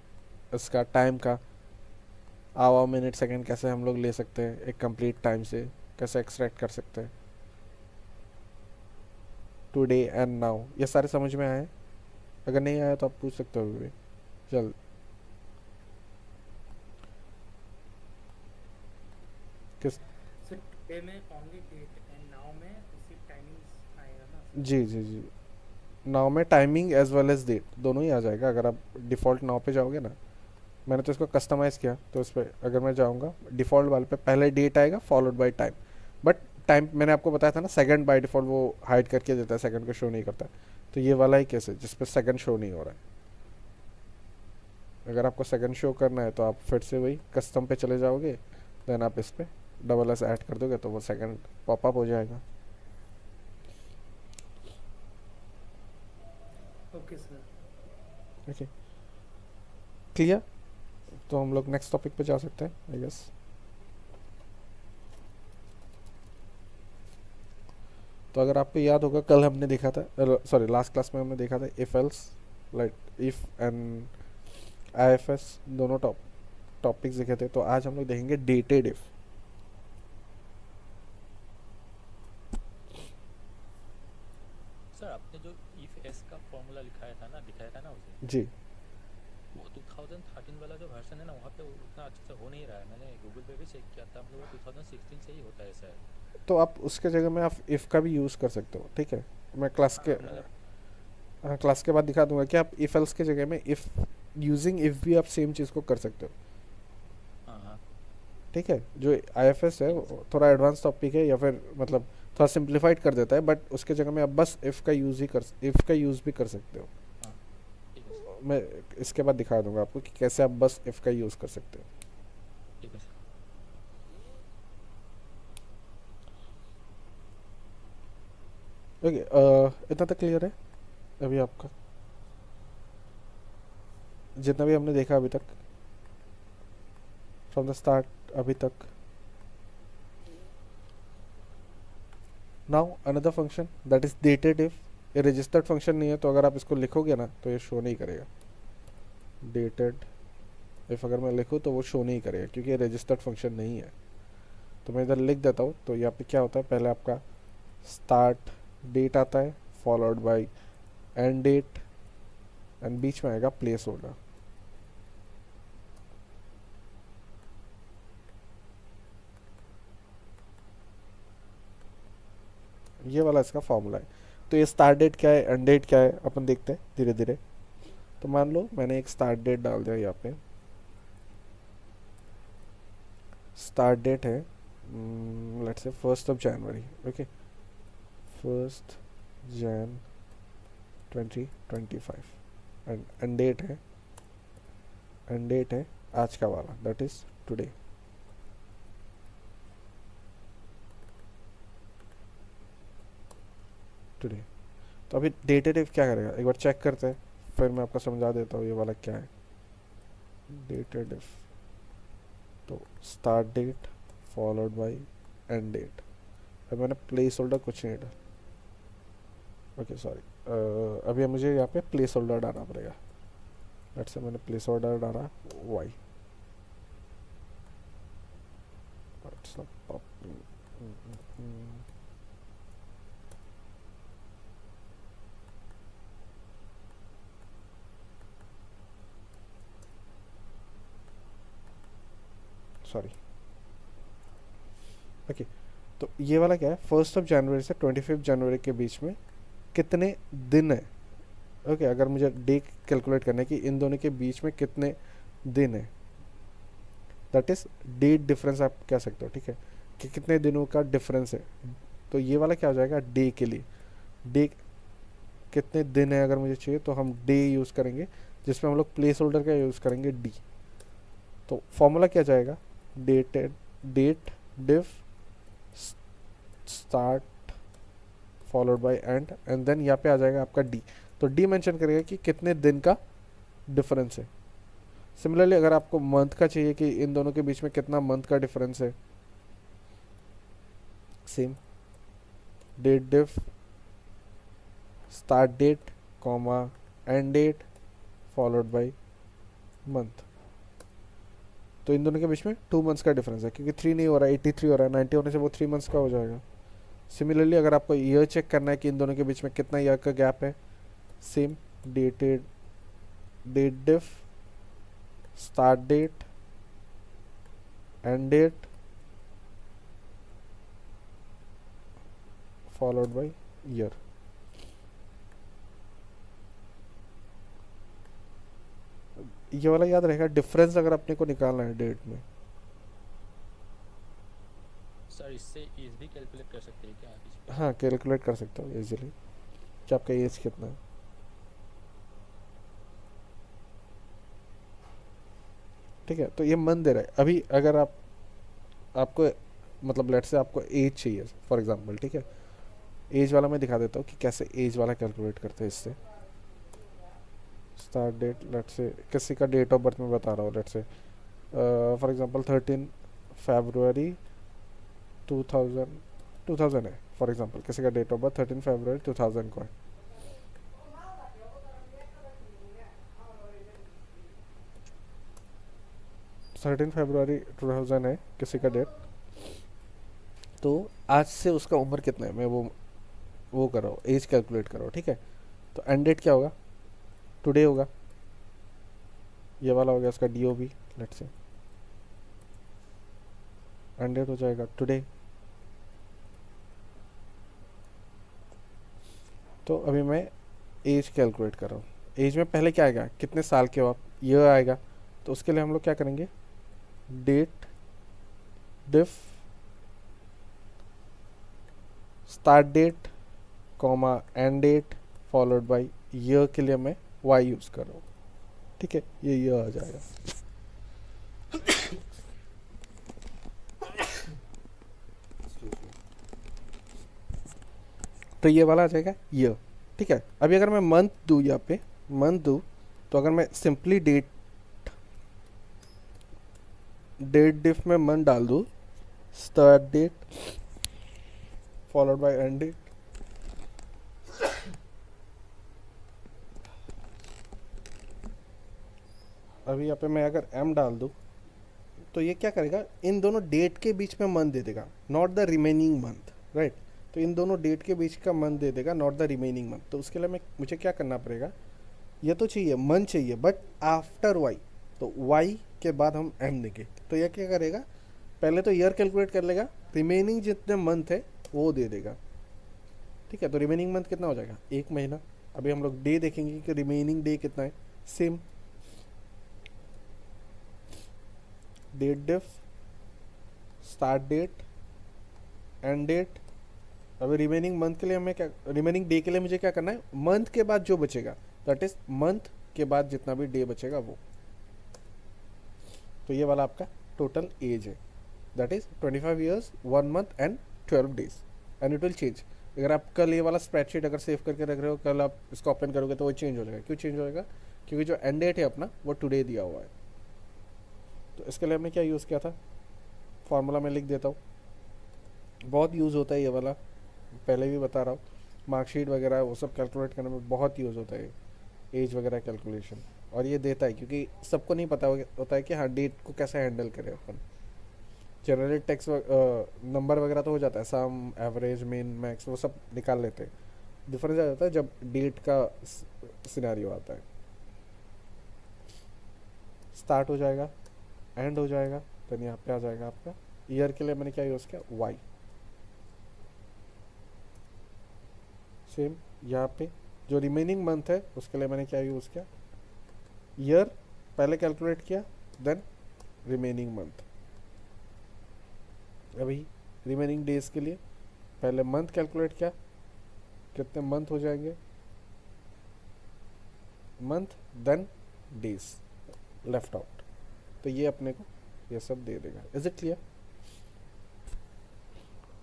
इसका टाइम का, आवर मिनट सेकंड कैसे हम लोग ले सकते हैं एक कंप्लीट टाइम से, कैसे एक्सट्रैक्ट कर सकते हैं, टुडे एंड नाउ, ये सारे समझ में आए। अगर नहीं आया तो आप पूछ सकते हो अभी भी। चल किस, सर टुडे में ओनली डेट एंड नाउ में उसी टाइमिंग्स आएगा ना? जी जी जी, नाउ में timing as well as date दोनों ही आ जाएगा। अगर आप डिफ़ॉल्ट नाउ पे जाओगे ना, मैंने तो इसको कस्टमाइज़ किया, तो इस पर अगर मैं जाऊँगा डिफ़ॉल्ट वाले पे पहले डेट आएगा followed by time, but time मैंने आपको बताया था ना सेकंड बाय डिफ़ॉल्ट वो हाइड करके देता है, सेकंड को शो नहीं करता है। तो ये वाला ही केस है जिस पे सेकंड शो नहीं हो रहा है। अगर आपको सेकंड शो करना है तो आप फिर से वही कस्टम पे चले जाओगे, देन आप इस पे डबल एस ऐड कर दोगे तो वो सेकंड पॉपअप हो जाएगा। Okay sir. ओके क्लियर, तो हम लोग नेक्स्ट टॉपिक पे जा सकते हैं आई गेस। तो अगर आपको याद होगा कल हमने देखा था, सॉरी लास्ट क्लास में हमने देखा था if else, like if and IFS दोनों टॉपिक्स देखे थे। तो आज हम लोग देखेंगे डेटेड इफ। सर आपने जो इफ एस का फॉर्मूला दिखाया था ना उसे, जी वो 2013 वाला जो वर्जन है ना वहाँ पे उतना अच्छे से हो नहीं रहा है। मैंने गूगल पे भी चेक किया था, हम लोग 2016 से ही होता है शायद। तो आप उसके जगह में आप इफ़ का भी यूज़ कर सकते हो, ठीक है। मैं क्लास के हाँ क्लास के बाद दिखा दूंगा कि आप इफ एल्स के जगह में इफ़ यूजिंग इफ़ भी आप सेम चीज़ को कर सकते हो, हाँ हाँ ठीक है। जो आईएफएस है वो थोड़ा एडवांस टॉपिक है, या फिर मतलब थोड़ा सिंप्लीफाइड कर देता है, बट उसके जगह में आप बस इफ़ का यूज़ भी कर सकते हो। हाँ ठीक है सर, मैं इसके बाद दिखा दूंगा आपको कि कैसे आप बस इफ़ का यूज़ कर सकते हो। ठीक है सर। ओके इतना तक क्लियर है अभी आपका, जितना भी हमने देखा अभी तक फ्रॉम द स्टार्ट अभी तक। Now another function that is dated if. ये रजिस्टर्ड फंक्शन नहीं है, तो अगर आप इसको लिखोगे ना तो ये शो नहीं करेगा। डेटेड इफ अगर मैं लिखूँ तो वो शो नहीं करेगा क्योंकि ये रजिस्टर्ड फंक्शन नहीं है। तो मैं इधर लिख देता हूँ। तो यहाँ पे क्या होता है, पहले आपका स्टार्ट डेट आता है, followed by end date, and बीच में आएगा प्लेस होल्डर। ये वाला इसका फॉर्मूला है। तो ये स्टार्ट डेट क्या है, एंड डेट क्या है, अपन देखते हैं धीरे धीरे। तो मान लो मैंने एक स्टार्ट डेट डाल दिया यहाँ पे। स्टार्ट डेट है let's say 1st of January, okay 1st Jan 2025, and end date है आज का वाला, दैट इज टुडे। टुडे तो अभी डेटेड इफ क्या करेगा एक बार चेक करते हैं, फिर मैं आपको समझा देता हूँ ये वाला क्या है। डेटेड इफ तो start date followed by end date. अब मैंने प्लेस होल्डर कुछ नहीं डाला, ओके सॉरी अभी मुझे यहाँ पे प्लेस होल्डर डालना पड़ेगा। लेट्स से मैंने प्लेस होल्डर डाला वाई। Sorry, okay. तो ये वाला क्या है, 1 जनवरी से 25 जनवरी के बीच में कितने दिन है। ओके, अगर मुझे डे कैलकुलेट करना है कि इन दोनों के बीच में कितने दिन है, दैट इज डेट डिफरेंस आप कह सकते हो, ठीक है, कि कितने दिनों का डिफरेंस है। तो ये वाला क्या हो जाएगा, डे के लिए। डे कितने दिन है अगर मुझे चाहिए तो हम डे यूज़ करेंगे, जिसमें हम लोग प्लेस होल्डर का यूज़ करेंगे डी। तो फॉर्मूला क्या जाएगा, date dif start followed by end then यहाँ पे आ जाएगा आपका डी। तो डी मेंशन करेगा कि कितने दिन का डिफरेंस है। सिमिलरली अगर आपको मंथ का चाहिए कि इन दोनों के बीच में कितना मंथ का डिफरेंस है, same date dif start date comma end date followed by month. तो इन दोनों के बीच में 2 मंथ्स का डिफरेंस है, क्योंकि 3 नहीं हो रहा है, 83 हो रहा है, 90 होने से वो 3 मंथ्स का हो जाएगा। सिमिलरली अगर आपको ईयर चेक करना है कि इन दोनों के बीच में कितना ईयर का गैप है, same date dif start date end date followed by year. ये वाला याद रहेगा, डिफरेंस अगर अपने को निकालना है डेट में। सर इससे इजीली कैलकुलेट कर सकते हैं क्या आप इस पे? हाँ, कैलकुलेट कर सकते हो इजीली कि आपका एज कितना है। ठीक है, तो ये मन दे रहा है। अभी अगर आपको मतलब लेट से आपको एज चाहिए फॉर एग्जांपल, ठीक है, एज वाला मैं दिखा देता हूँ कि कैसे एज वाला कैलकुलेट करते हैं इससे। स्टार्ट डेट लेट से किसी का डेट ऑफ बर्थ में बता रहा हूँ, लेट से फॉर एग्जांपल 13 फरवरी 2000 है फॉर एग्जांपल, किसी का डेट ऑफ बर्थ 13 फरवरी 2000 को है। थर्टीन फरवरी 2000 है किसी का डेट। तो आज से उसका उम्र कितना है, मैं वो कर रहा हूँ, एज कैलकुलेट कर रहा हूँ, ठीक है। तो एंड डेट क्या होगा, टुडे होगा। ये वाला हो गया उसका डी ओ बी, लेट से एंड डेट हो जाएगा टुडे। तो अभी मैं एज कैलकुलेट कर रहा हूँ। एज में पहले क्या आएगा, कितने साल के हो आप, ईयर आएगा। तो उसके लिए हम लोग क्या करेंगे, date dif start date comma end date followed by year के लिए मैं वाई यूज़ कर रहा हूँ, ठीक है, ये ईयर आ जाएगा। तो ये वाला आ जाएगा ईयर, ठीक है। अभी अगर मैं मंथ दूँ, यहाँ पे मंथ दूँ, तो अगर मैं सिंपली डेट डिफ में मंथ डाल दूँ, start date followed by end date, अभी यहाँ पे मैं अगर एम डाल दूँ तो ये क्या करेगा, इन दोनों डेट के बीच में मंथ दे देगा, not the remaining month, right. तो इन दोनों डेट के बीच का मंथ दे देगा, नॉट द रिमेनिंग मंथ। तो उसके लिए मुझे क्या करना पड़ेगा, ये तो चाहिए मंथ चाहिए, बट आफ्टर वाई, तो वाई के बाद हम एम देंगे। तो यह क्या करेगा, पहले तो ईयर कैलकुलेट कर लेगा, रिमेनिंग जितने मंथ है वो दे देगा, ठीक है। तो रिमेनिंग मंथ कितना हो जाएगा, 1 महीना। अभी हम लोग डे देखेंगे कि रिमेनिंग डे कितना है, same date dif start date end date. अभी रिमेनिंग मंथ के लिए हमें क्या, रिमेनिंग डे के लिए मुझे क्या करना है, मंथ के बाद जो बचेगा, दैट इज मंथ के बाद जितना भी डे बचेगा वो। तो ये वाला आपका टोटल एज है, that is 25 years 1 month and 12 days, and it will change. अगर आप कल ये वाला स्प्रेडशीट अगर सेव करके रख रहे हो, कल आप इसको ओपन करोगे तो वो चेंज हो जाएगा। क्यों चेंज हो जाएगा, क्योंकि जो एंड डेट है अपना वो टुडे दिया हुआ है। तो इसके लिए हमने क्या यूज़ किया था, फार्मूला मैं लिख देता हूँ, बहुत यूज़ होता है ये वाला, पहले भी बता रहा हूँ। मार्कशीट वगैरह वो सब कैलकुलेट करने में बहुत यूज़ होता है एज वगैरह कैलकुलेशन। और ये देता है क्योंकि सबको नहीं पता होता है कि हाँ डेट को कैसे हैंडल करें अपन। जनरली टेक्स्ट नंबर वगैरह तो हो जाता है, सम एवरेज मीन मैक्स वो सब निकाल लेते हैं। डिफरेंस आ जाता है जब डेट का सिनेरियो आता है। स्टार्ट हो जाएगा, एंड हो जाएगा, देन यहाँ पे आ जाएगा आपका ईयर के लिए मैंने क्या यूज़ किया, वाई। सेम यहाँ पे जो रिमेनिंग मंथ है उसके लिए मैंने क्या यूज़ किया, ईयर पहले कैलकुलेट किया, देन रिमेनिंग मंथ। अभी रिमेनिंग डेज के लिए पहले मंथ कैलकुलेट किया, कितने मंथ हो जाएंगे, month then days left out. तो ये अपने को ये सब दे देगा। Is it clear?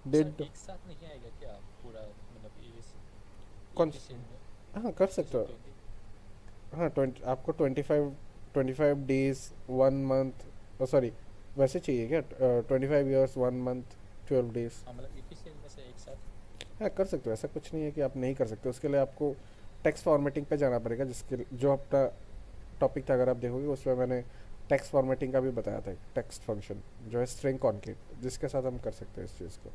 Date sir एक साथ नहीं आएगा क्या पूरा, मतलब ये कौन एक ही सेल में? हाँ कर सकते जैसे हो। 20 हाँ 20 आपको 25 डेज 1 मंथ, सॉरी वैसे चाहिए क्या, 25 ईयर्स 1 मंथ 12 डेज। हाँ, मतलब एक ही सेल में से एक साथ। हाँ कर सकते हो, ऐसा कुछ नहीं है कि आप नहीं कर सकते। उसके लिए आपको टेक्स्ट फॉर्मेटिंग पे जाना पड़ेगा, जिसके जो अपना टॉपिक था अगर आप देखोगे उसमें मैंने टेक्स्ट फॉर्मेटिंग का भी बताया था, टेक्स्ट फंक्शन जो है स्ट्रिंग कॉन्केट, जिसके साथ हम कर सकते हैं इस चीज़ को।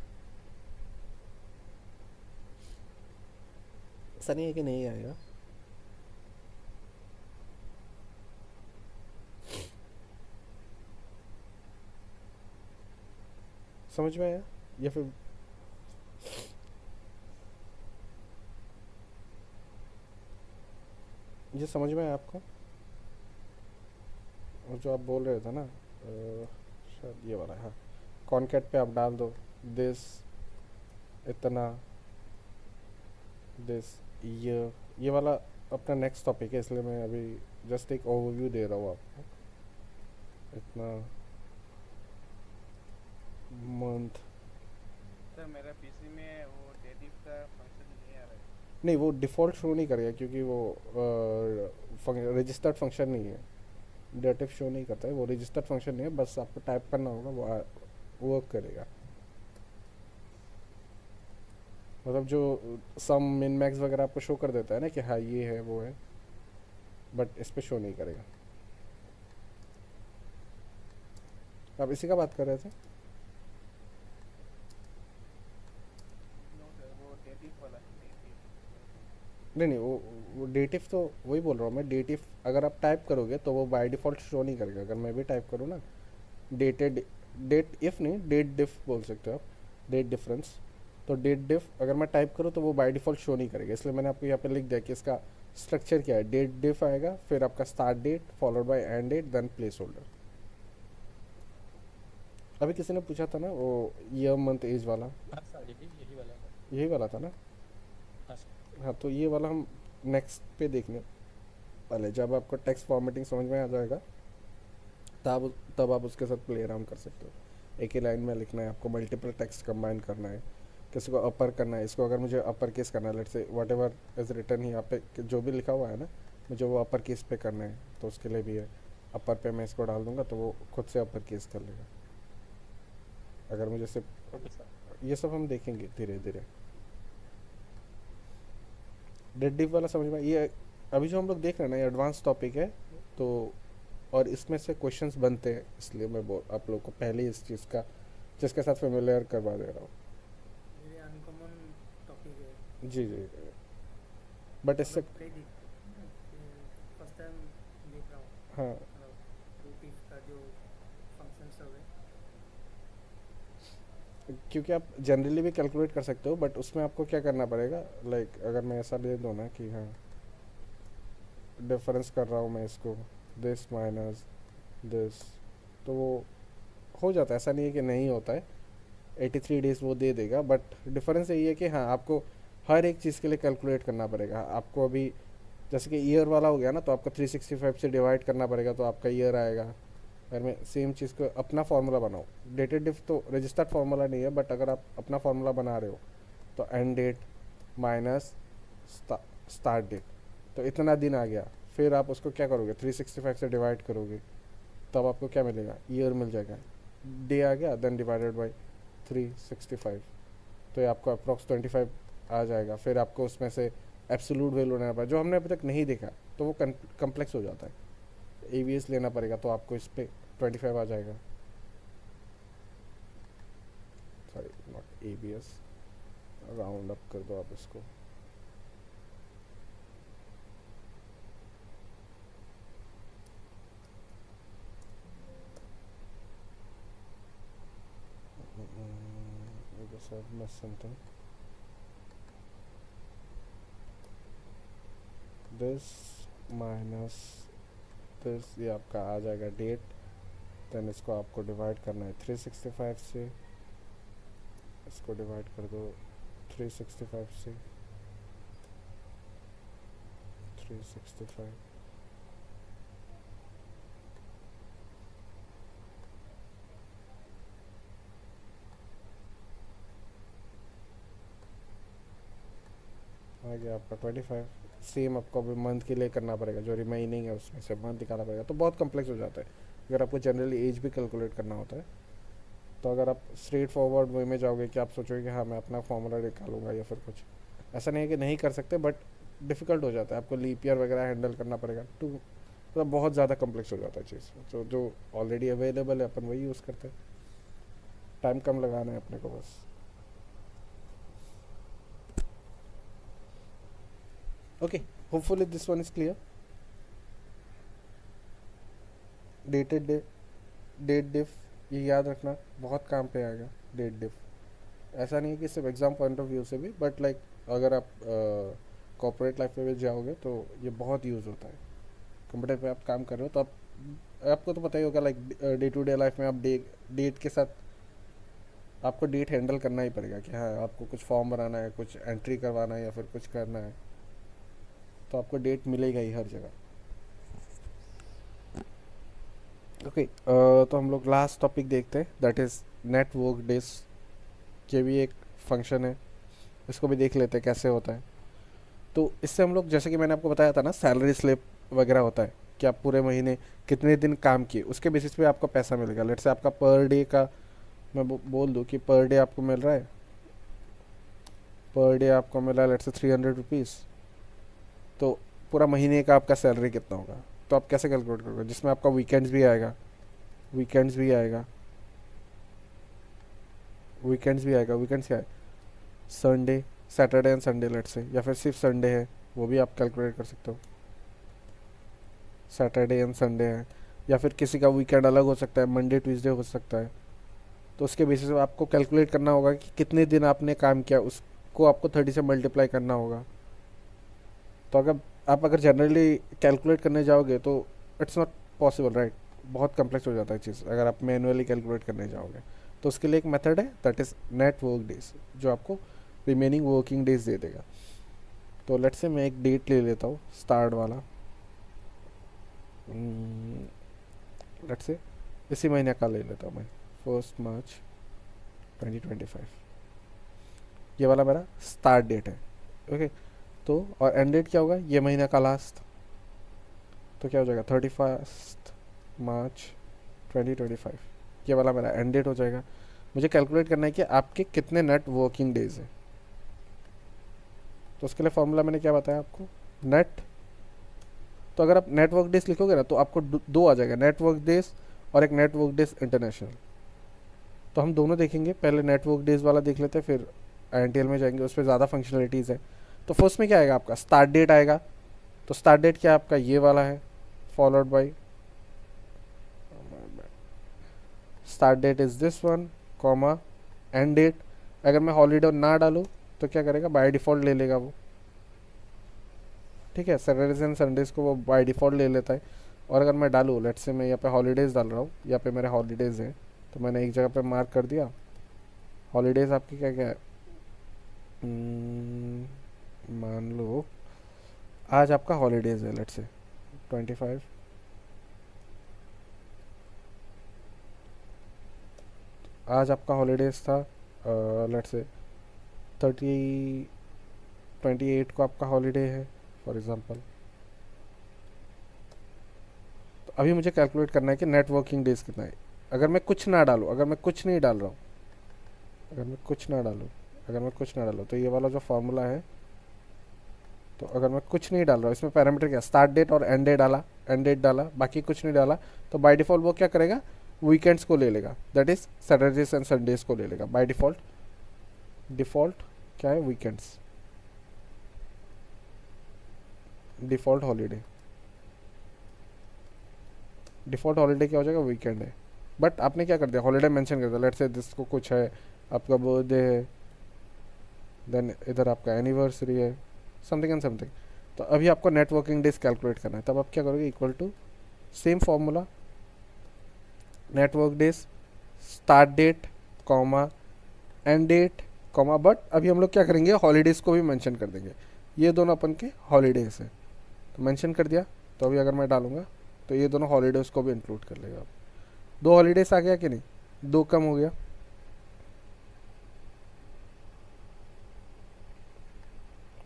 ऐसा नहीं है कि नहीं आएगा। समझ में आया या फिर ये समझ में आया आपको? और जो आप बोल रहे थे ना शायद ये वाला, हाँ कॉन्केट पे आप डाल दो दिस इतना, दिस ये वाला अपना नेक्स्ट टॉपिक है, इसलिए मैं अभी जस्ट एक ओवरव्यू दे रहा हूँ आपको। इतना मंथ, सर मेरा पीसी में वो डेटिव का फंक्शन नहीं आ रहा है। नहीं वो डिफ़ॉल्ट शो नहीं करेगा क्योंकि वो रजिस्टर्ड फंक्शन नहीं है, डेटिव शो नहीं करता है, वो रजिस्टर्ड फंक्शन नहीं है, बस आपको टाइप करना होगा वो वर्क करेगा। मतलब जो सम मिन मैक्स वगैरह आपको शो कर देता है ना कि हाँ ये है वो है, बट इस पे शो नहीं करेगा। आप इसी का बात कर रहे थे? नो सर, वो डेटिव वाला है, डेटिव। नहीं वो डेटिव तो वही बोल रहा हूँ मैं। डेटिव अगर आप टाइप करोगे तो वो बाय डिफ़ॉल्ट शो नहीं करेगा। अगर मैं भी टाइप करूँ ना डेटेड, डेट इफ़ नहीं डेट डिफ बोल सकते हो आप, डेट डिफरेंस। तो डेट डिफ अगर मैं टाइप करूँ तो वो बाय डिफ़ॉल्ट शो नहीं करेगा, इसलिए मैंने आपको यहाँ पे लिख दिया कि इसका स्ट्रक्चर क्या है। डेट डिफ आएगा, फिर आपका start date followed by end date then place holder. अभी किसी ने पूछा था ना वो ईयर मंथ एज वाला, हाँ सर, यही वाला है। यही वाला था ना? हाँ सर। हाँ तो ये वाला हम नेक्स्ट पे देखने वाले, जब आपको टेक्स्ट फॉर्मेटिंग समझ में आ जाएगा तब आप उसके साथ प्ले अराउंड कर सकते हो। एक ही लाइन में लिखना है आपको, मल्टीपल टेक्स्ट कंबाइन करना है, किसी को अपर करना है, इसको अगर मुझे अपर केस करना है, let's say what ever is return यहाँ पे जो भी लिखा हुआ है ना, मुझे वो अपर केस पे करना है तो उसके लिए भी है। अपर पे मैं इसको डाल दूंगा तो वो खुद से अपर केस कर लेगा। अगर मुझे सिर्फ ओके सर। ये सब हम देखेंगे धीरे धीरे। डेड डिफ वाला समझ में ये अभी जो हम लोग देख रहे हैं ना, ये एडवांस टॉपिक है तो, और इसमें से क्वेश्चंस बनते हैं, इसलिए मैं आप लोग को पहले ही इस चीज़ का जिसके साथ फेमिलियर करवा दे रहा हूँ। मेरे अनकॉमन टॉपिक है। जी जी, बट इससे फर्स्ट टाइम देख रहा हूँ, हाँ मतलब रूटीज का जो फंक्शन सब है। क्योंकि आप जनरली भी कैलकुलेट कर सकते हो, बट उसमें आपको क्या करना पड़ेगा, लाइक अगर मैं ऐसा ले दूँ ना कि हाँ डिफरेंस कर रहा हूँ मैं इसको, दिस माइनस दिस, तो वो हो जाता है। ऐसा नहीं है कि नहीं होता है, 83 डेज वो दे देगा, बट डिफरेंस यही है कि हाँ आपको हर एक चीज़ के लिए कैलकुलेट करना पड़ेगा। आपको अभी जैसे कि ईयर वाला हो गया ना, तो आपको 365 से डिवाइड करना पड़ेगा तो आपका ईयर आएगा। अगर मैं सेम चीज़ को अपना फार्मूला बनाऊँ, डेटेड डिफ तो रजिस्टर्ड फार्मूला नहीं है, बट अगर आप अपना फार्मूला बना रहे हो तो end date minus start date, तो इतना दिन आ गया, फिर आप उसको क्या करोगे 365 से डिवाइड करोगे, तब आपको क्या मिलेगा, ईयर मिल जाएगा। डे आ गया देन डिवाइडेड बाई 365, तो ये आपको अप्रॉक्स 25 आ जाएगा, फिर आपको उसमें से एब्सोल्यूट वैल्यू लेना पड़ेगा जो हमने अभी तक नहीं देखा, तो वो कम्प्लेक्स हो जाता है। AVS लेना पड़ेगा तो आपको इस पर 25 आ जाएगा, sorry not AVS, round up कर दो आप इसको। I guess I've missed something. This minus this, ये आपका आ जाएगा डेट, देन इसको आपको डिवाइड करना है 365 से, इसको डिवाइड कर दो 365 से, 365 आ गया आपका 25। सेम आपको अभी मंथ के लिए करना पड़ेगा, जो रिमेनिंग है उसमें से मंथ निकालना पड़ेगा, तो बहुत कम्प्लेक्स हो जाता है अगर आपको जनरली एज भी कैलकुलेट करना होता है। तो अगर आप स्ट्रेट फॉरवर्ड वे में जाओगे कि आप सोचोगे कि हाँ मैं अपना फॉर्मूला निकालूंगा या फिर कुछ, ऐसा नहीं है कि नहीं कर सकते, बट डिफ़िकल्ट हो जाता है, आपको लीप ईयर वगैरह हैंडल करना पड़ेगा, तो मतलब बहुत ज़्यादा कम्प्लेक्स हो जाता है चीज़। तो जो ऑलरेडी अवेलेबल है अपन वही यूज़ करते हैं, टाइम कम लगाना है अपने को बस। Okay, hopefully this one is clear. Dated date dif, ये याद रखना बहुत काम पे आएगा। डेट डिफ ऐसा नहीं है कि सिर्फ एग्ज़ाम पॉइंट ऑफ व्यू से भी, बट लाइक अगर आप कॉर्पोरेट लाइफ में भी जाओगे तो ये बहुत यूज़ होता है। कंप्यूटर पे आप काम कर रहे हो तो आपको तो पता ही होगा, like day to day life में आप डेट के साथ आपको डेट हैंडल करना ही पड़ेगा कि हाँ आपको कुछ फॉर्म बनाना है, कुछ एंट्री करवाना है या फिर कुछ करना है, तो आपको डेट मिलेगा ही हर जगह। ओके, तो हम लोग लास्ट टॉपिक देखते हैं, that is net work days. ये भी एक फंक्शन है, इसको भी देख लेते हैं कैसे होता है। तो इससे हम लोग, जैसे कि मैंने आपको बताया था ना, सैलरी स्लिप वगैरह होता है कि आप पूरे महीने कितने दिन काम किए, उसके बेसिस पे आपको पैसा मिलेगा। लेट से आपका पर डे का मैं बोल दूँ कि पर डे आपको मिल रहा है, पर डे आपको मिल रहा है लेट से 300 रुपीज़, तो पूरा महीने का आपका सैलरी कितना होगा, तो आप कैसे कैलकुलेट करोगे, जिसमें आपका वीकेंड्स भी आएगा, वीकेंड्स क्या है, Sunday, Saturday and Sunday late से, या फिर सिर्फ संडे है वो भी आप कैलकुलेट कर सकते हो, सैटरडे एंड संडे है, या फिर किसी का वीकेंड अलग हो सकता है, मंडे ट्यूसडे हो सकता है। तो उसके बेसिस पे आपको कैलकुलेट करना होगा कि कितने दिन आपने काम किया, उसको आपको 30 से मल्टीप्लाई करना होगा। तो अगर जनरली कैलकुलेट करने जाओगे तो इट्स नॉट पॉसिबल, राइट, बहुत कम्प्लेक्स हो जाता है चीज़ अगर आप मैनुअली कैलकुलेट करने जाओगे। तो उसके लिए एक मेथड है, that is net work days, जो आपको रिमेनिंग वर्किंग डेज दे देगा। तो लेट्स से मैं एक डेट ले लेता हूँ स्टार्ट वाला, लेट्स से इसी महीने का ले लेता हूँ मैं, 1 मार्च 2025, ये वाला मेरा स्टार्ट डेट है। ओके, तो और एंड डेट क्या होगा, ये महीना का लास्ट, तो क्या हो जाएगा 31 मार्च 2025, ये वाला मेरा एंड डेट हो जाएगा। मुझे कैलकुलेट करना है कि आपके कितने नेट वर्किंग डेज हैं। तो उसके लिए फॉर्मूला मैंने क्या बताया आपको, नेट, तो अगर आप नेट वर्क डेज लिखोगे ना तो आपको दो आ जाएगा, नेट वर्क डेज और एक नेट वर्क डेज इंटरनेशनल। तो हम दोनों देखेंगे, पहले नेट वर्क डेज वाला देख लेते हैं, फिर INTL में जाएंगे, उस पर ज़्यादा फंक्शनलिटीज़ है। तो फर्स्ट में क्या आएगा आपका, स्टार्ट डेट आएगा। तो स्टार्ट डेट क्या आपका ये वाला है, followed by start date is this one, comma end date. अगर मैं हॉलीडे ना डालूँ तो क्या करेगा, बाय डिफ़ॉल्ट ले लेगा वो, ठीक है, सैटरडेज एंड संडेज़ को वो बाय डिफ़ॉल्ट ले लेता है। और अगर मैं डालूँ, लेट्स से मैं यहाँ पे हॉलीडेज़ डाल रहा हूँ, यहाँ पे मेरे हॉलीडेज़ हैं, तो मैंने एक जगह पे मार्क कर दिया हॉलीडेज़ आपकी क्या क्या है, मान लो आज आपका हॉलीडेज़ है, लेट्स से 25, आज आपका हॉलीडेज़ था, लेट्स से 28 को आपका हॉलीडे है फॉर एग्जांपल। तो अभी मुझे कैलकुलेट करना है कि नेट वर्किंग डेज कितना है। अगर मैं कुछ ना डालूँ, अगर मैं कुछ नहीं डाल रहा हूँ, अगर मैं कुछ ना डालूँ, अगर मैं कुछ ना डालूँ तो ये वाला जो फार्मूला है, तो अगर मैं कुछ नहीं डाल रहा हूँ, इसमें पैरामीटर क्या, स्टार्ट डेट और एंड डेट डाला, बाकी कुछ नहीं डाला, तो बाय डिफ़ॉल्ट वो क्या करेगा, वीकेंड्स को ले लेगा, that is Saturdays and Sundays को ले लेगा बाय डिफ़ॉल्ट। डिफ़ॉल्ट क्या है, weekends, default holiday, default holiday क्या हो जाएगा, वीकेंड है। बट आपने क्या कर दिया, हॉलीडे मेंशन कर दिया, लेट्स से जिसको कुछ है, आपका बर्थडे है, देन इधर आपका एनिवर्सरी है, समथिंग एंड समथिंग। तो अभी आपको नेटवर्किंग डेज कैलकुलेट करना है, तब आप क्या करोगे, equal to same formula, network days, start date comma end date comma, but अभी हम लोग क्या करेंगे, हॉलीडेज़ को भी मेंशन कर देंगे, ये दोनों अपन के हॉलीडेज़ हैं, तो मेंशन कर दिया। तो अभी अगर मैं डालूंगा तो ये दोनों हॉलीडेज़ को भी इंक्लूड कर लेगा। दो हॉलीडेज़ आ गया कि नहीं, दो कम हो गया,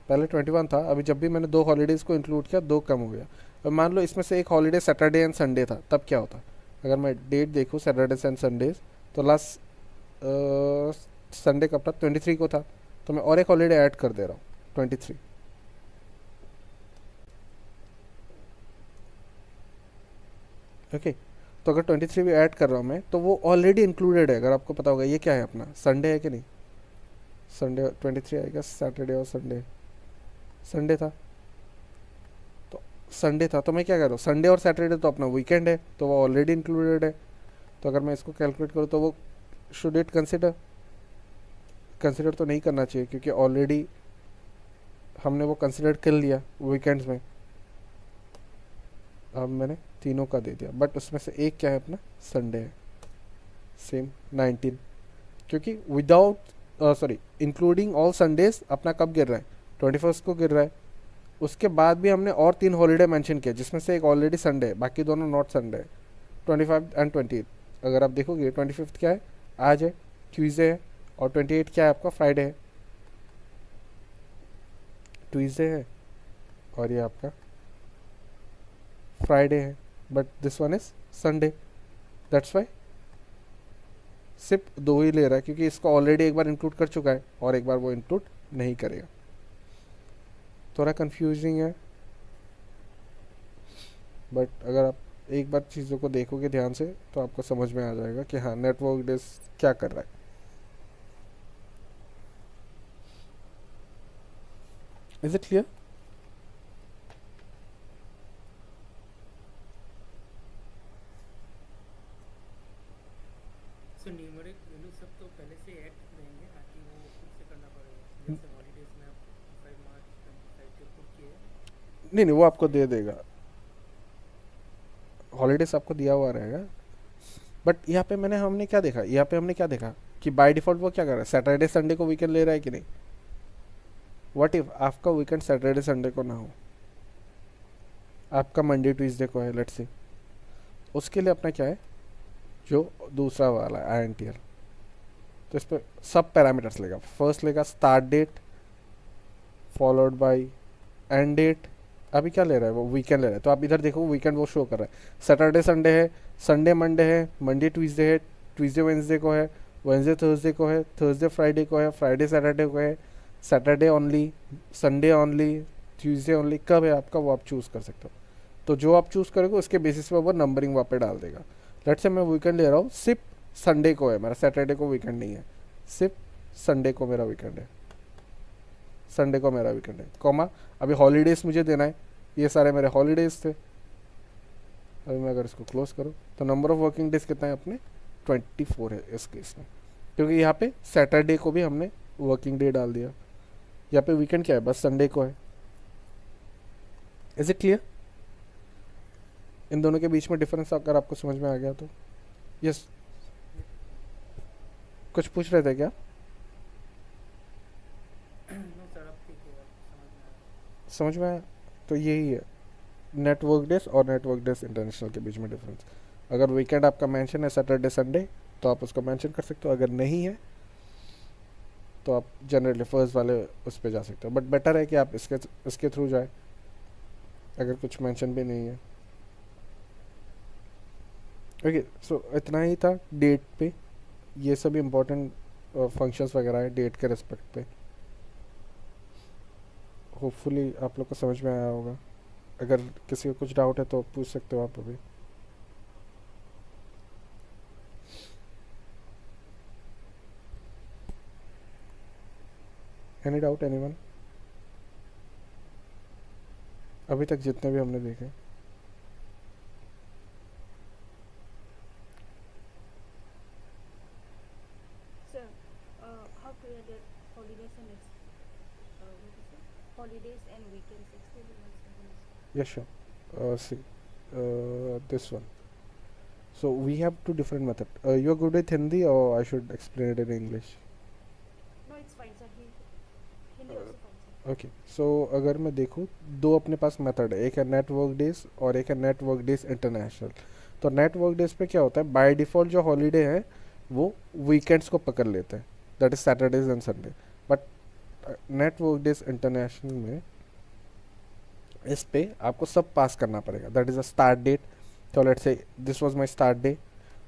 पहले 21 था, अभी जब भी मैंने दो हॉलीडेज़ को इंक्लूड किया दो कम हो गया। अब मान लो इसमें से एक हॉलीडे सैटरडे एंड संडे था, तब क्या होता, अगर मैं डेट देखूँ सैटरडेज एंड संडेज, तो लास्ट संडे कब था, 23 को था, तो मैं और एक हॉलीडे ऐड कर दे रहा हूँ 23। ओके, तो अगर 23 भी ऐड कर रहा हूँ मैं, तो वो ऑलरेडी इंक्लूडेड है। अगर आपको पता होगा ये क्या है, अपना संडे है कि नहीं, संडे 23 आएगा, सैटरडे और संडे, संडे था, तो संडे था, तो मैं क्या कर रहा हूँ, संडे और सैटरडे तो अपना वीकेंड है, तो वो ऑलरेडी इंक्लूडेड है। तो अगर मैं इसको कैलकुलेट करूँ तो वो शुड इट कंसिडर, कंसिडर तो नहीं करना चाहिए, क्योंकि ऑलरेडी हमने वो कंसिडर कर लिया वीकेंड्स में। अब मैंने तीनों का दे दिया, बट उसमें से एक क्या है, अपना संडे है, सेम 19, क्योंकि without sorry including all Sundays अपना कब गिर रहा है, 21 को गिर रहा है। उसके बाद भी हमने और 3 हॉलीडे मेंशन किया, जिसमें से एक ऑलरेडी संडे है, बाकी दोनों नॉट संडे है, 25 एंड 28। अगर आप देखोगे 25 क्या है, आज है, ट्यूसडे है, और 28 क्या है आपका, फ्राइडे है, ट्यूसडे है और ये आपका फ्राइडे है, but this one is Sunday, that's why सिर्फ दो ही ले रहा है, क्योंकि इसको ऑलरेडी एक बार इंक्लूड कर चुका है और एक बार वो इंक्लूड नहीं करेगा। थोड़ा कंफ्यूजिंग है, बट अगर आप एक बार चीज़ों को देखोगे ध्यान से तो आपको समझ में आ जाएगा कि हाँ नेटवर्क डेज क्या कर रहा है। Is it clear? So numeric value सब तो पहले से ऐड रहेंगे, ना कि वो खुद से करना पड़ेगा, जैसे हॉलीडेज में आप 5 मार्च 25 के खुद किए। नहीं नहीं, वो आपको दे देगा, हॉलीडेज आपको दिया हुआ रहेगा। बट यहाँ पे हमने क्या देखा, यहाँ पे हमने क्या देखा कि बाय डिफ़ॉल्ट वो क्या कर रहा है, सैटरडे संडे को वीकेंड ले रहा है कि नहीं। व्हाट इफ आपका वीकेंड सैटरडे संडे को ना हो, आपका मंडे ट्यूसडे को है, लेट्स से, उसके लिए अपना क्या है, जो दूसरा वाला है INTR, तो इस पर सब पैरामीटर्स लेगा। फर्स्ट लेगा start date followed by end date. अभी क्या ले रहा है, वो वीकेंड ले रहा है, तो आप इधर देखो वीकेंड वो शो कर रहा है, सैटरडे संडे है, संडे मंडे है, मंडे ट्यूसडे है, ट्यूसडे वेंसडे को है, वेंसडे थर्सडे को है, थर्सडे फ्राइडे को है, फ्राइडे सैटरडे को है, Saturday only, Sunday only, Tuesday only, कब है आपका वो आप चूज़ कर सकते हो। तो जो आप चूज़ करोगे उसके बेसिस पे वो नंबरिंग वहाँ पे डाल देगा। लेट्स से मैं वीकेंड ले रहा हूँ, सिर्फ संडे को है मेरा, सैटरडे को वीकेंड नहीं है, सिर्फ संडे को मेरा वीकेंड है, संडे को मेरा वीकेंड है, कॉमा अभी हॉलीडेज़ मुझे देना है, ये सारे मेरे हॉलीडेज़ थे। अभी मैं अगर इसको क्लोज करूँ तो नंबर ऑफ वर्किंग डेज कितना है अपने, 24 है इस केस में, क्योंकि यहाँ पे सैटरडे को भी हमने वर्किंग डे डाल दिया, यहाँ पे वीकेंड क्या है, बस संडे को है। Is it clear? इन दोनों के बीच में डिफरेंस अगर आपको समझ में आ गया तो यस। कुछ पूछ रहे थे क्या? नो सर, अब ठीक है, अब समझ में आ रहा समझ में आया? तो यही है नेटवर्क डेज और नेटवर्क डेज इंटरनेशनल के बीच में डिफरेंस। अगर वीकेंड आपका मेंशन है सैटरडे संडे तो आप उसको मेंशन कर सकते हो, अगर नहीं है तो आप जनरली फर्स्ट वाले उस पर जा सकते हो, बट बेटर है कि आप इसके थ्रू जाए अगर कुछ मेंशन भी नहीं है। ओके, सो इतना ही था डेट पे, ये सब इम्पोर्टेंट फंक्शंस वगैरह है डेट के रिस्पेक्ट पे। होपफुली आप लोग को समझ में आया होगा। अगर किसी को कुछ डाउट है तो पूछ सकते हो आप अभी। Any doubt anyone? अभी तक जितने भी हमने देखे। Sir, how to add it holidays and what is it? Holidays and weekends extra. Yes, sure. See, this one. So we have two different method. You're good with Hindi or I should explain it in English? No, it's fine, sir. Hindi also fine, sir. Okay so अगर मैं देखूँ दो अपने पास method है, एक है net work days और एक है नेट वर्क डेज इंटरनेशनल। तो नेट वर्क डेज पे क्या होता है, बाय डिफ़ॉल्ट जो हॉलीडे है वो वीकेंड्स को पकड़ लेते हैं, that is Saturdays and Sunday. But network days international में इस पे आपको सब पास करना पड़ेगा, that is a start date. तो let's say this was my start day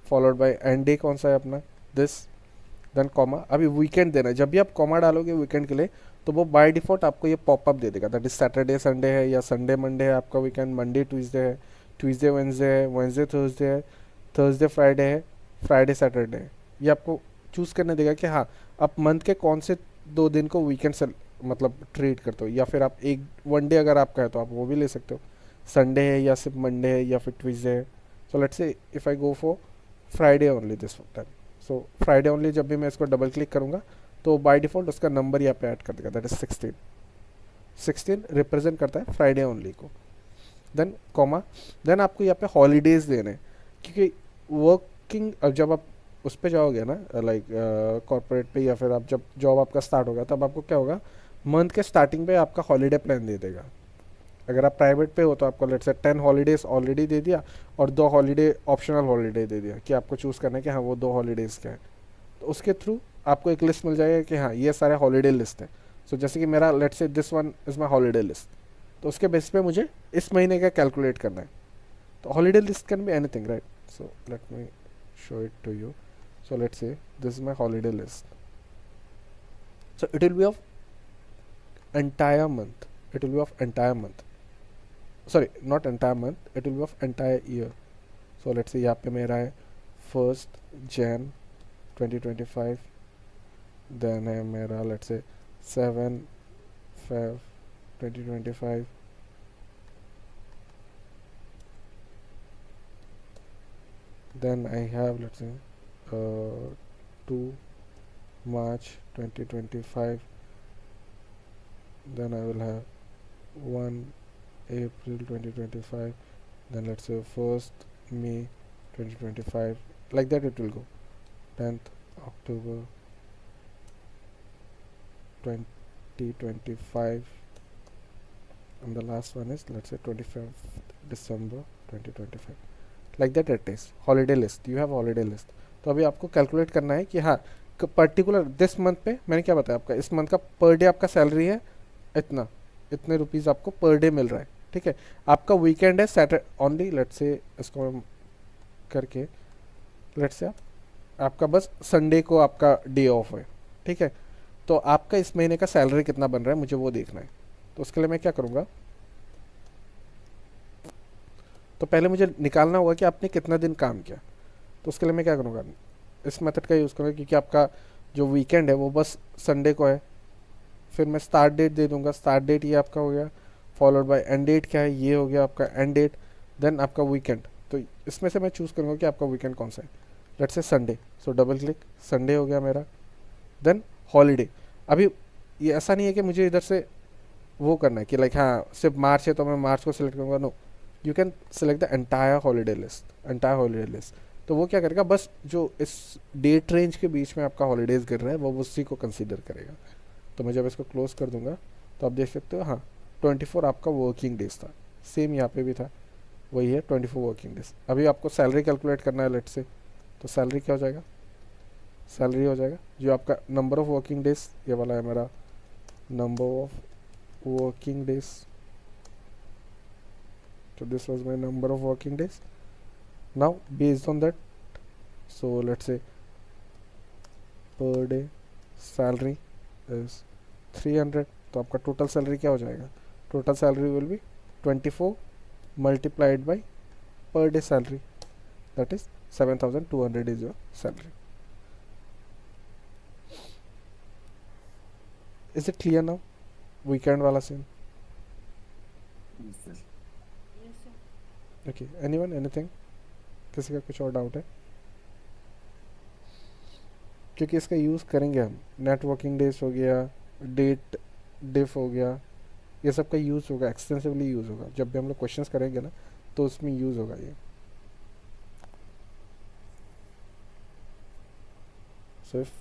followed by end day कौन सा है अपना, दिस, देन कॉमा। अभी वीकेंड देना है, जब भी आप कॉमा डालोगे वीकेंड के लिए तो वो बाय डिफ़ॉल्ट आपको ये पॉपअप दे देगा, दैट इज सैटरडे संडे है या संडे मंडे है आपका वीकेंड, मंडे ट्यूसडे है, ट्यूसडे वेंसडे है, वेंसडे थर्सडे है, थर्सडे फ्राइडे है, फ्राइडे सैटरडे है। ये आपको चूज़ करने देगा कि हाँ आप मंथ के कौन से 2 दिन को वीकेंड से मतलब ट्रीट करते हो, या फिर आप एक वन डे अगर आपका है तो आप वो भी ले सकते हो, संडे है या सिर्फ मंडे है या फिर ट्यूसडे है। So let's say if I go for Friday only this time, so Friday only जब भी मैं इसको डबल क्लिक करूँगा तो बाय डिफ़ॉल्ट उसका नंबर यहाँ पे ऐड कर देगा, दैट इज 16। 16 रिप्रेजेंट करता है फ्राइडे ओनली को। देन कॉमा, देन आपको यहाँ पे हॉलीडेज़ देने हैं, क्योंकि वर्किंग जब आप उस पे जाओगे ना लाइक कॉर्पोरेट पे या फिर आप जब जॉब आपका स्टार्ट होगा तब आपको क्या होगा, मंथ के स्टार्टिंग पे आपका हॉलीडे प्लान दे देगा। अगर आप प्राइवेट पे हो तो आपको लेट्स से 10 हॉलीडेज़ ऑलरेडी दे दिया और 2 हॉलीडे ऑप्शनल हॉलीडे दे दिया कि आपको चूज़ करना है कि हाँ वो 2 हॉलीडेज़ क्या है। तो उसके थ्रू आपको एक लिस्ट मिल जाएगा कि हाँ ये सारे हॉलीडे लिस्ट है। सो जैसे कि मेरा let's say this one is my holiday list, तो उसके बेस पे मुझे इस महीने का कैलकुलेट करना है। तो holiday list can be anything, right? So let me show it to you. So let's say this is my holiday list. So it will be of entire month. It will be of entire month. Sorry, not entire month. It will be of entire year. So let's say यहाँ पे मेरा है 1st Jan 2025. Then है मेरा let's say 7 Feb 2025. Then I have let's say 2 March 2025. Then I will have 1 April 2025. Then let's say 1st May 2025. Like that it will go. 10th October 2025. And the last one is let's say 25th December 2025. Like that it is. Holiday list. You have a holiday list. तो अभी आपको calculate करना है कि हाँ particular this month पे मैंने क्या बताया, आपका इस मंथ का पर डे आपका सैलरी है इतना, इतने रुपीज़ आपको पर डे मिल रहा है, ठीक है। आपका वीकेंड है सैटरडे ओनली, लेट्स से इसको करके लेट्स से आपका बस संडे को आपका डे ऑफ है, ठीक है। तो आपका इस महीने का सैलरी कितना बन रहा है मुझे वो देखना है। तो उसके लिए मैं क्या करूँगा, तो पहले मुझे निकालना होगा कि आपने कितना दिन काम किया। तो उसके लिए मैं क्या करूँगा, इस मेथड का यूज़ करूँगा, क्योंकि आपका जो वीकेंड है वो बस संडे को है। फिर मैं स्टार्ट डेट दे दूँगा, स्टार्ट डेट ये आपका हो गया, फॉलोड बाय एंड डेट क्या है, ये हो गया आपका एंड डेट, देन आपका वीकेंड। तो इसमें से मैं चूज़ करूँगा कि आपका वीकेंड कौन सा है, let's say Sunday. So double click, Sunday हो गया मेरा। देन हॉलीडे, अभी ये ऐसा नहीं है कि मुझे इधर से वो करना है कि लाइक हाँ सिर्फ मार्च है तो मैं मार्च को सिलेक्ट करूँगा, no, you can select the entire holiday list, entire holiday list. तो वो क्या करेगा, बस जो इस डेट रेंज के बीच में आपका हॉलीडेज़ गिर रहा है वो उसी को कंसीडर करेगा। तो मैं जब इसको क्लोज कर दूंगा तो आप देख सकते हो हाँ 24 आपका वर्किंग डेज था, सेम यहाँ पे भी था, वही है 24 वर्किंग डेज। अभी आपको सैलरी कैलकुलेट करना है लेट से, तो सैलरी क्या हो जाएगा, सैलरी हो जाएगा जो आपका नंबर ऑफ़ वर्किंग डेज, ये वाला है मेरा number of working days. So this was my number of working days. Now based on that, so let's say per day salary is 300, तो आपका टोटल सैलरी क्या हो जाएगा? Total salary will be 24 multiplied by per day salary, that is 7200 is your salary. Is it clear now? Weekend वाला scene. Yes, sir. Yes, sir. Okay, anyone anything? किसी का कुछ और डाउट है? क्योंकि इसका यूज़ करेंगे हम, नेटवर्किंग डेज हो गया, डेट डिफ हो गया, ये सब का यूज़ होगा, एक्सटेंसिवली यूज़ होगा. जब भी हम लोग क्वेश्चंस करेंगे ना तो उसमें यूज़ होगा ये. So if